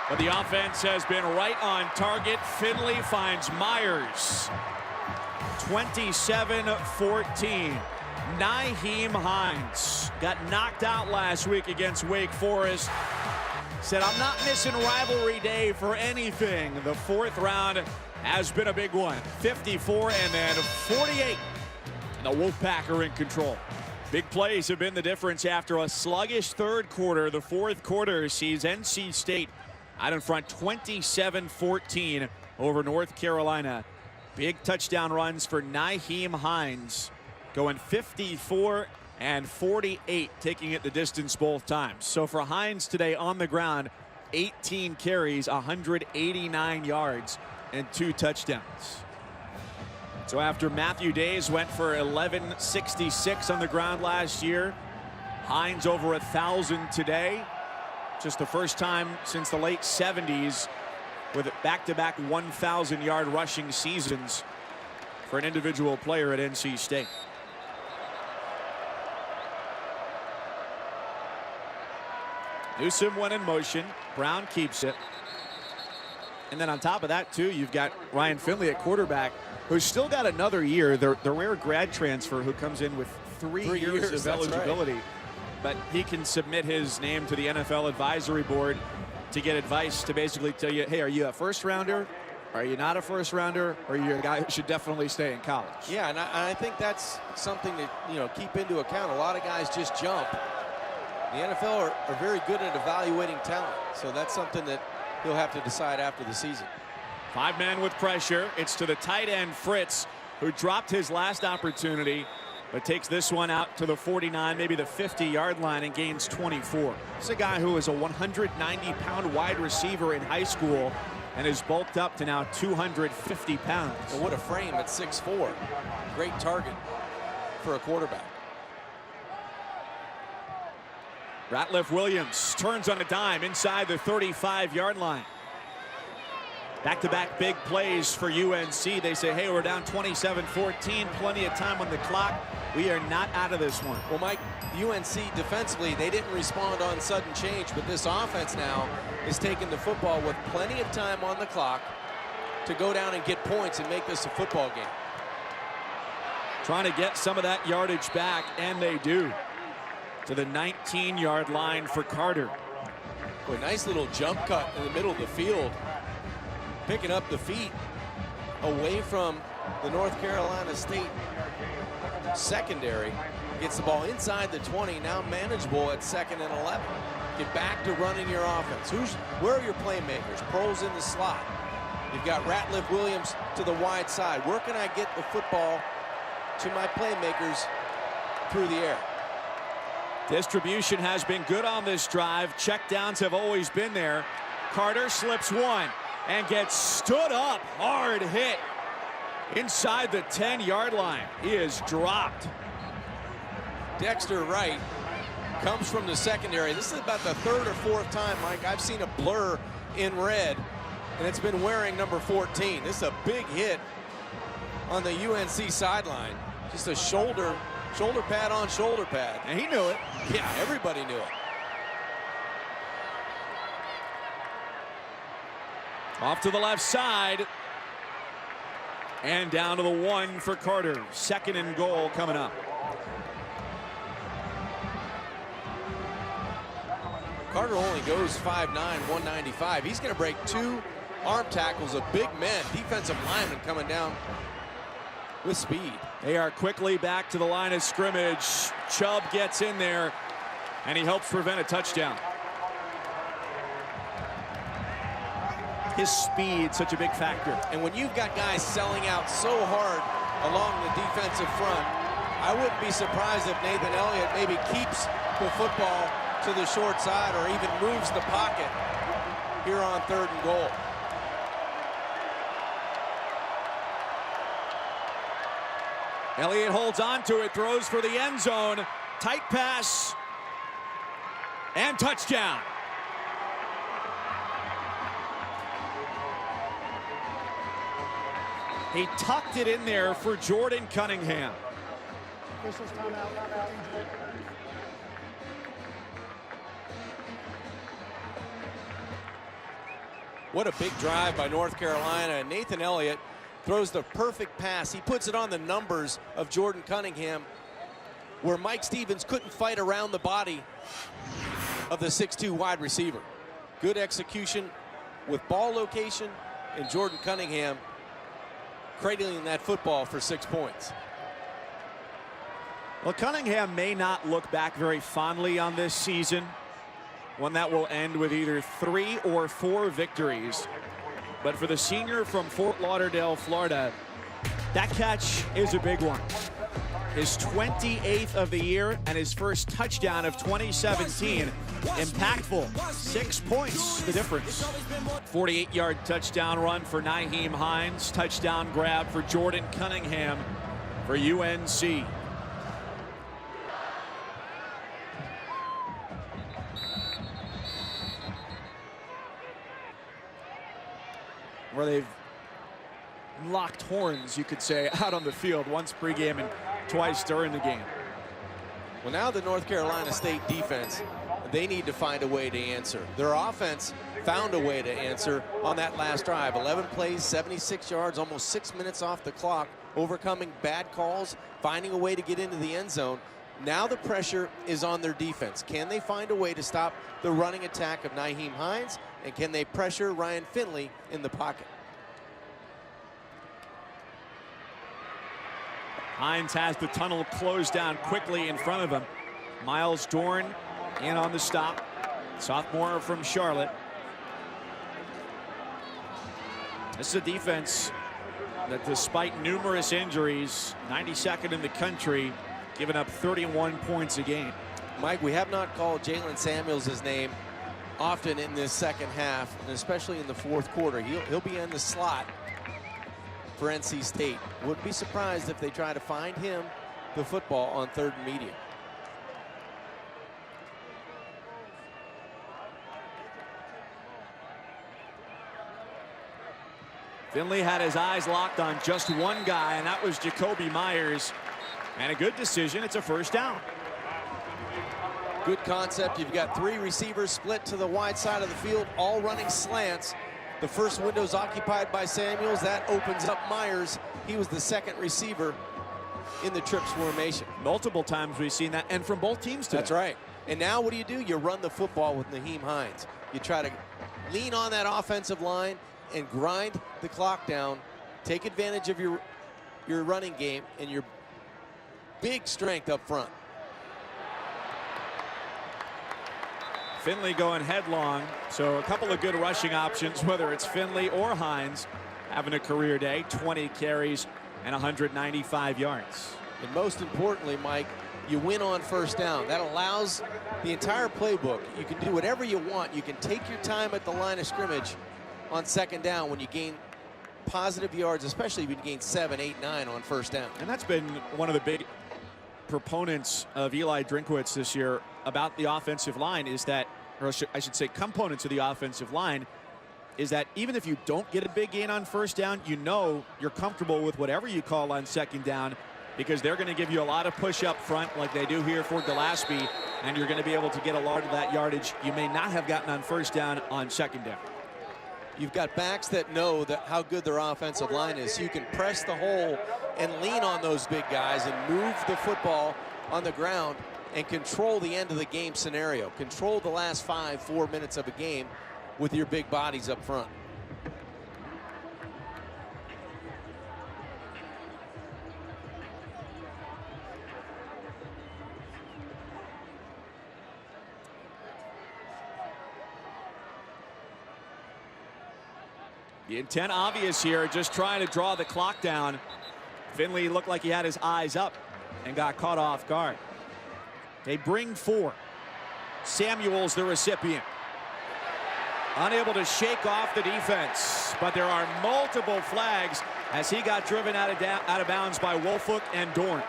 But the offense has been right on target. Finley finds Myers. 27-14. Nyheim Hines got knocked out last week against Wake Forest. Said, I'm not missing rivalry day for anything. The 4th round has been a big one. 54 and then 48. And the Wolfpack are in control. Big plays have been the difference after a sluggish third quarter. The 4th quarter sees NC State out in front 27-14 over North Carolina. Big touchdown runs for Nyheim Hines, going 54 and 48, taking it the distance both times. So for Hines today on the ground, 18 carries, 189 yards, and 2 touchdowns. So after Matthew Days went for 1166 on the ground last year, Hines over 1,000 today. Just the first time since the late 70s with back-to-back 1,000-yard rushing seasons for an individual player at NC State. Newsome went in motion. Brown keeps it. And then on top of that, too, you've got Ryan Finley at quarterback, who's still got another year. The rare grad transfer who comes in with three years of eligibility. Right. But he can submit his name to the NFL advisory board to get advice to basically tell you, hey, are you a first rounder? Are you not a first rounder? Or are you a guy who should definitely stay in college? Yeah, and I think that's something to keep into account. A lot of guys just jump. The NFL are very good at evaluating talent, so that's something that he'll have to decide after the season. 5 men with pressure. It's to the tight end Fritz, who dropped his last opportunity, but takes this one out to the 49, maybe the 50-yard line, and gains 24. It's a guy who was a 190-pound wide receiver in high school and is bulked up to now 250 pounds. Well, what a frame at 6'4". Great target for a quarterback. Ratliff Williams turns on a dime inside the 35-yard line. Back-to-back big plays for UNC. They say, hey, we're down 27-14, plenty of time on the clock. We are not out of this one. Well, Mike, UNC defensively, they didn't respond on sudden change, but this offense now is taking the football with plenty of time on the clock to go down and get points and make this a football game. Trying to get some of that yardage back, and they do. To the 19-yard line for Carter. Boy, nice little jump cut in the middle of the field. Picking up the feet away from the North Carolina State secondary. Gets the ball inside the 20, now manageable at 2nd and 11. Get back to running your offense. Where are your playmakers? Proles in the slot. You've got Ratliff Williams to the wide side. Where can I get the football to my playmakers through the air? Distribution has been good on this drive. Checkdowns have always been there. Carter slips one and gets stood up. Hard hit inside the 10-yard line. He is dropped. Dexter Wright comes from the secondary. This is about the 3rd or 4th time, Mike, I've seen a blur in red, and it's been wearing number 14. This is a big hit on the UNC sideline. Just a shoulder pad on shoulder pad. And he knew it. Yeah, everybody knew it. Off to the left side. And down to the 1 for Carter. 2nd and goal coming up. Carter only goes 5'9", 195. He's going to break 2 arm tackles of big men. Defensive linemen coming down with speed. They are quickly back to the line of scrimmage. Chubb gets in there, and he helps prevent a touchdown. His speed, such a big factor. And when you've got guys selling out so hard along the defensive front, I wouldn't be surprised if Nathan Elliott maybe keeps the football to the short side or even moves the pocket here on 3rd and goal. Elliott holds on to it, throws for the end zone. Tight pass. And touchdown. He tucked it in there for Jordan Cunningham. What a big drive by North Carolina. Nathan Elliott throws the perfect pass. He puts it on the numbers of Jordan Cunningham, where Mike Stevens couldn't fight around the body of the 6'2" wide receiver. Good execution with ball location, and Jordan Cunningham cradling that football for 6 points. Well, Cunningham may not look back very fondly on this season, one that will end with either 3 or 4 victories. But for the senior from Fort Lauderdale, Florida, that catch is a big one. His 28th of the year and his first touchdown of 2017. Impactful. 6 points, the difference. 48-yard touchdown run for Nyheim Hines. Touchdown grab for Jordan Cunningham for UNC. Where they've locked horns, you could say, out on the field once pregame and twice during the game. Well, now the North Carolina State defense, they need to find a way to answer. Their offense found a way to answer on that last drive. 11 plays, 76 yards, almost 6 minutes off the clock, overcoming bad calls, finding a way to get into the end zone. Now the pressure is on their defense. Can they find a way to stop the running attack of Nyheim Hines, and can they pressure Ryan Finley in the pocket? Hines has the tunnel closed down quickly in front of him. Miles Dorn in on the stop. Sophomore from Charlotte. This is a defense that, despite numerous injuries, 92nd in the country, giving up 31 points a game. Mike, we have not called Jalen Samuels' name often in this second half, and especially in the fourth quarter. He'll be in the slot for NC State. Wouldn't be surprised if they try to find him the football on 3rd and medium. Finley had his eyes locked on just one guy, and that was Jacoby Myers. And a good decision. It's a first down. Good concept. You've got 3 receivers split to the wide side of the field, all running slants. The first window's occupied by Samuels. That opens up Myers. He was the second receiver in the trips formation. Multiple times we've seen that, and from both teams today. That's right. And now what do? You run the football with Nyheim Hines. You try to lean on that offensive line and grind the clock down. Take advantage of your running game and your big strength up front. Finley going headlong, so a couple of good rushing options, whether it's Finley or Hines, having a career day. 20 carries and 195 yards. And most importantly, Mike, you win on first down. That allows the entire playbook. You can do whatever you want. You can take your time at the line of scrimmage on second down when you gain positive yards, especially if you gain 7, 8, 9 on first down. And that's been one of the big proponents of Eli Drinkwitz this year about the offensive line, is that, or I should say components of the offensive line, is that even if you don't get a big gain on first down, you know you're comfortable with whatever you call on second down, because they're going to give you a lot of push up front like they do here for Gillespie, and you're going to be able to get a lot of that yardage you may not have gotten on first down on second down. You've got backs that know that how good their offensive line is. So you can press the hole and lean on those big guys and move the football on the ground and control the end of the game scenario. Control the last 4 minutes of a game with your big bodies up front. The intent obvious here, just trying to draw the clock down. Finley looked like he had his eyes up and got caught off guard. They bring 4. Samuels the recipient. Unable to shake off the defense, but there are multiple flags as he got driven out of bounds by Wolfpack and Dorn.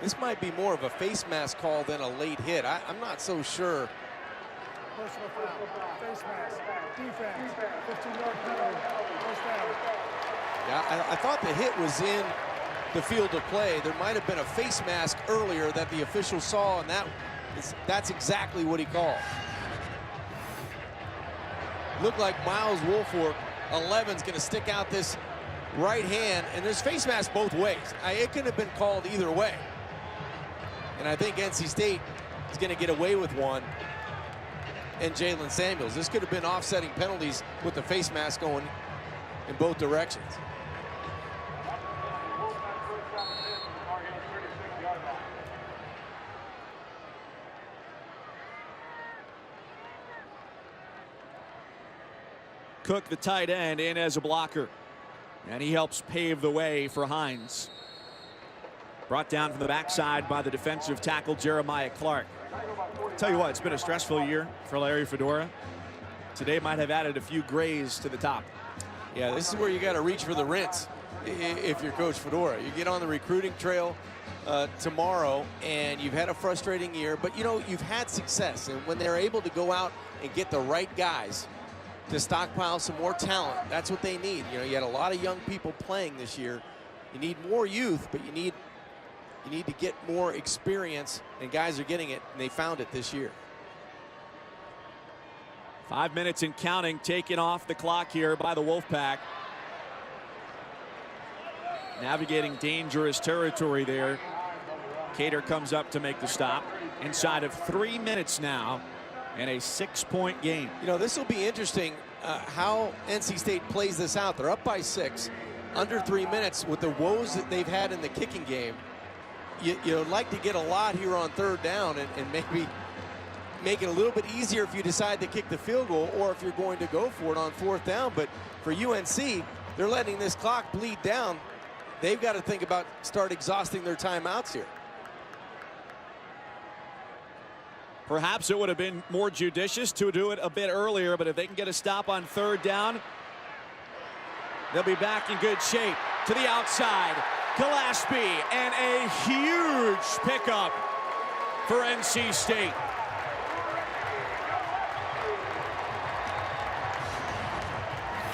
This might be more of a face mask call than a late hit. I'm not so sure. Personal foul, face mask, defense, 15-yard penalty, first down. Yeah, I thought the hit was in the field of play. There might have been a face mask earlier that the official saw, and that's exactly what he called. Looked like Miles Wolfpack, 11's going to stick out this right hand, and there's face mask both ways. It could have been called either way. And I think NC State is going to get away with one. And Jalen Samuels. This could have been offsetting penalties with the face mask going in both directions. Cook, the tight end, in as a blocker, and he helps pave the way for Hines. Brought down from the backside by the defensive tackle Jeremiah Clark. Tell you what, it's been a stressful year for Larry Fedora. Today might have added a few grays to the top. Yeah, this is where you got to reach for the rinse if you're Coach Fedora. You get on the recruiting trail tomorrow, and you've had a frustrating year, but you know, you've had success, and when they're able to go out and get the right guys to stockpile some more talent. That's what they need. You know, you had a lot of young people playing this year. You need more youth, but you need to get more experience, and guys are getting it, and they found it this year. 5 minutes and counting taken off the clock here by the Wolfpack. Navigating dangerous territory there. Cater comes up to make the stop. Inside of 3 minutes now, and a 6-point game. You know, this will be interesting how NC State plays this out. They're up by 6, under 3 minutes with the woes that they've had in the kicking game. You'd like to get a lot here on 3rd down and maybe make it a little bit easier if you decide to kick the field goal or if you're going to go for it on 4th down. But for UNC, they're letting this clock bleed down. They've got to think about start exhausting their timeouts here. Perhaps it would have been more judicious to do it a bit earlier, but if they can get a stop on 3rd down, they'll be back in good shape. To the outside, Gillespie, and a huge pickup for NC State.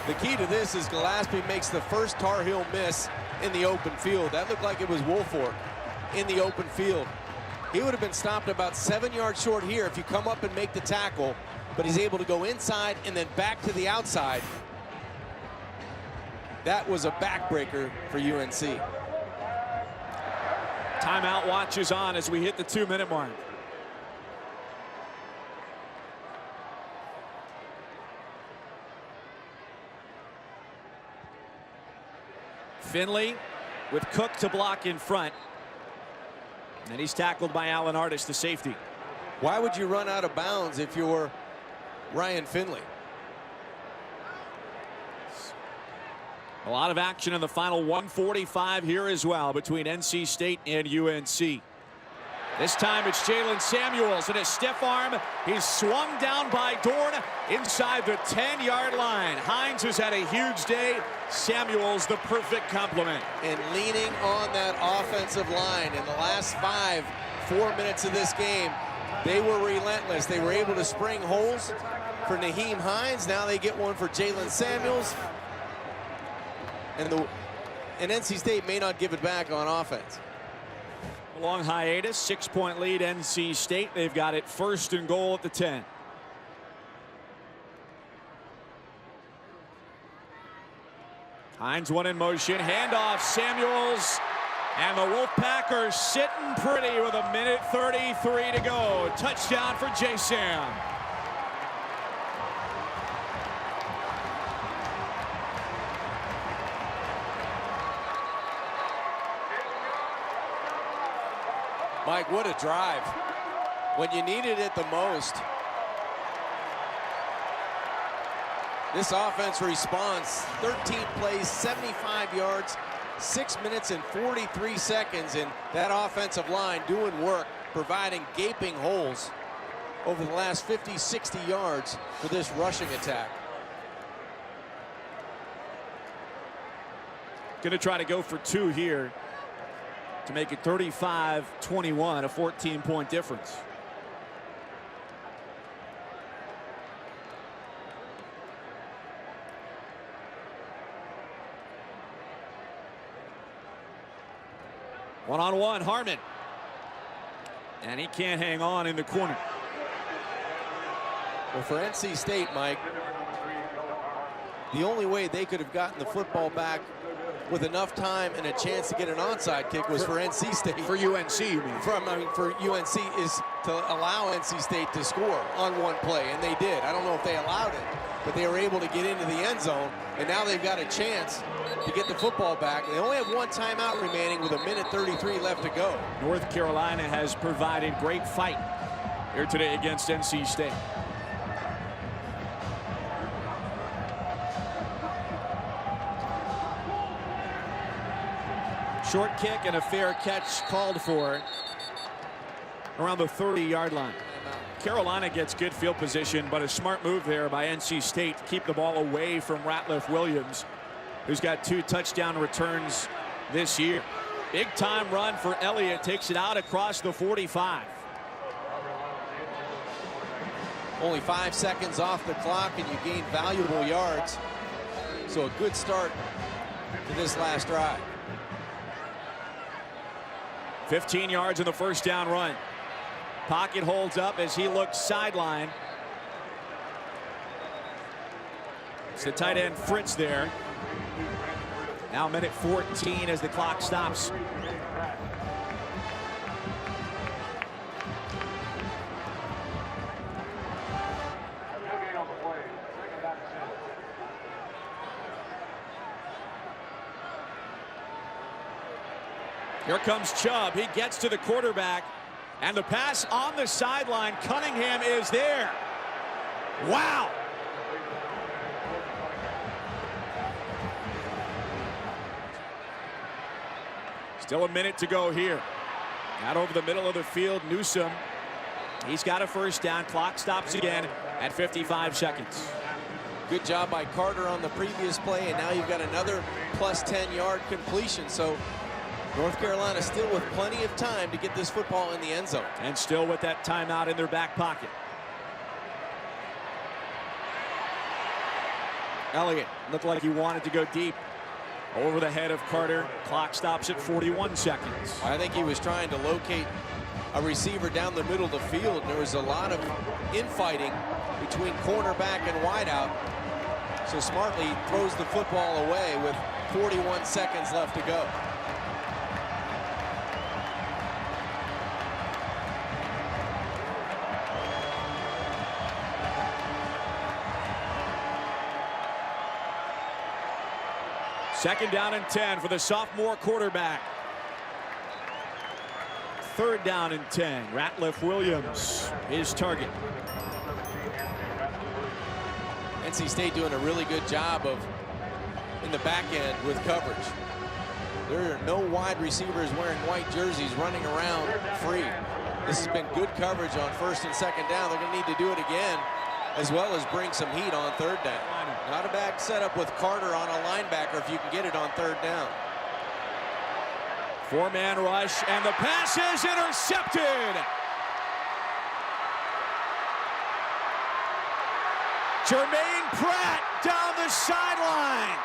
The key to this is Gillespie makes the first Tar Heel miss in the open field. That looked like it was Wolfpack in the open field. He would have been stopped about 7 yards short here if you come up and make the tackle, but he's able to go inside and then back to the outside. That was a backbreaker for UNC. Timeout watch is on as we hit the 2-minute mark. Finley with Cook to block in front. And he's tackled by Alan Artis, the safety. Why would you run out of bounds if you're Ryan Finley? A lot of action in the final 1:45 here as well between NC State and UNC. This time it's Jalen Samuels, and a stiff arm. He's swung down by Dorn inside the 10-yard line. Hines has had a huge day. Samuels the perfect complement. And leaning on that offensive line in the last 4 minutes of this game, they were relentless. They were able to spring holes for Nyheim Hines. Now they get one for Jalen Samuels. And NC State may not give it back on offense. A long hiatus, 6-point lead NC State. They've got it 1st and goal at the 10. Hines one in motion, handoff Samuels, and the Wolfpack are sitting pretty with 1:33 to go. Touchdown for J-Sam. Mike, what a drive. When you needed it the most, this offense responds. 13 plays, 75 yards, 6 minutes and 43 seconds, and that offensive line doing work, providing gaping holes over the last 50, 60 yards for this rushing attack. Going to try to go for 2 here to make it 35-21, a 14-point difference. One-on-one, Harmon. And he can't hang on in the corner. Well, for NC State, Mike, the only way they could have gotten the football back with enough time and a chance to get an onside kick was for NC State. For UNC, you mean? For UNC is to allow NC State to score on one play, and they did. I don't know if they allowed it, but they were able to get into the end zone, and now they've got a chance to get the football back. They only have 1 timeout remaining with 1:33 left to go. North Carolina has provided great fight here today against NC State. Short kick and a fair catch called for around the 30-yard line. Carolina gets good field position, but a smart move there by NC State to keep the ball away from Ratliff Williams, who's got 2 touchdown returns this year. Big time run for Elliott, takes it out across the 45. Only 5 seconds off the clock, and you gain valuable yards. So a good start to this last drive. 15 yards in the first down run. Pocket holds up as he looks sideline. It's the tight end Fritz there. Now minute 14 as the clock stops. Here comes Chubb. He gets to the quarterback. And the pass on the sideline. Cunningham is there. Wow. Still a minute to go here. Out over the middle of the field, Newsome. He's got a first down. Clock stops again at 55 seconds. Good job by Carter on the previous play, and now you've got another plus 10-yard completion. So North Carolina still with plenty of time to get this football in the end zone. And still with that timeout in their back pocket. Elliott looked like he wanted to go deep. Over the head of Carter. Clock stops at 41 seconds. I think he was trying to locate a receiver down the middle of the field. There was a lot of infighting between cornerback and wideout. So smartly throws the football away with 41 seconds left to go. Second down and 10 for the sophomore quarterback. Third down and 10. Ratliff Williams, his target. NC State doing a really good job of in the back end with coverage. There are no wide receivers wearing white jerseys running around free. This has been good coverage on first and second down. They're going to need to do it again, as well as bring some heat on third down. Not a bad setup with Carter on a linebacker if you can get it on third down. Four-man rush, and the pass is intercepted. Jermaine Pratt down the sideline.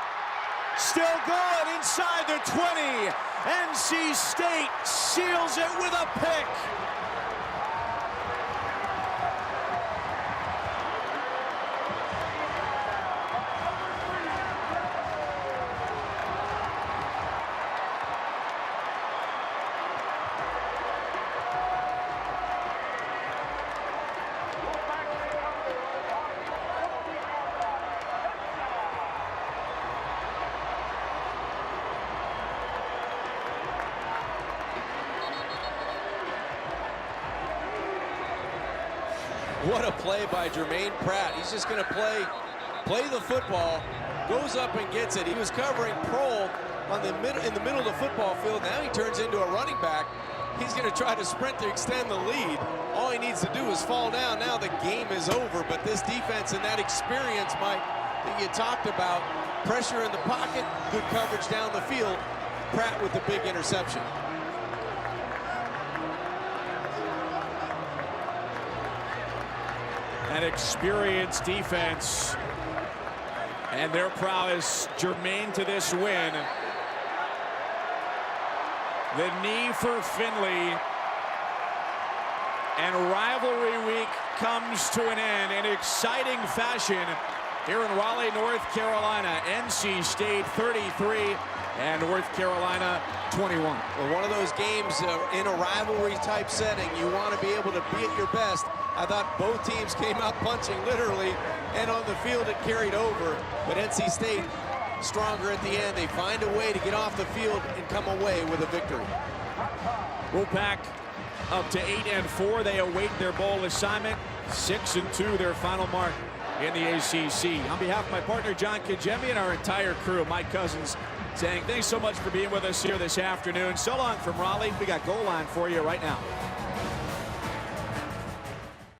Still going inside the 20. NC State seals it with a pick. What a play by Jermaine Pratt. He's just going to play the football, goes up and gets it. He was covering Prohl in the middle of the football field. Now he turns into a running back. He's going to try to sprint to extend the lead. All he needs to do is fall down. Now the game is over. But this defense and that experience, Mike, that you talked about, pressure in the pocket, good coverage down the field. Pratt with the big interception. An experienced defense and their prowess germane to this win. The knee for Finley, and rivalry week comes to an end in exciting fashion here in Raleigh, North Carolina. NC State 33 and North Carolina 21. Well, one of those games in a rivalry type setting, you want to be able to be at your best. I thought both teams came out punching literally, and on the field it carried over. But NC State stronger at the end. They find a way to get off the field and come away with a victory. Wolfpack up to 8-4. They await their bowl assignment. 6-2 their final mark in the ACC. On behalf of my partner John Kajemi and our entire crew, Mike Cousins, saying thanks so much for being with us here this afternoon. So long from Raleigh. We got Goal Line for you right now.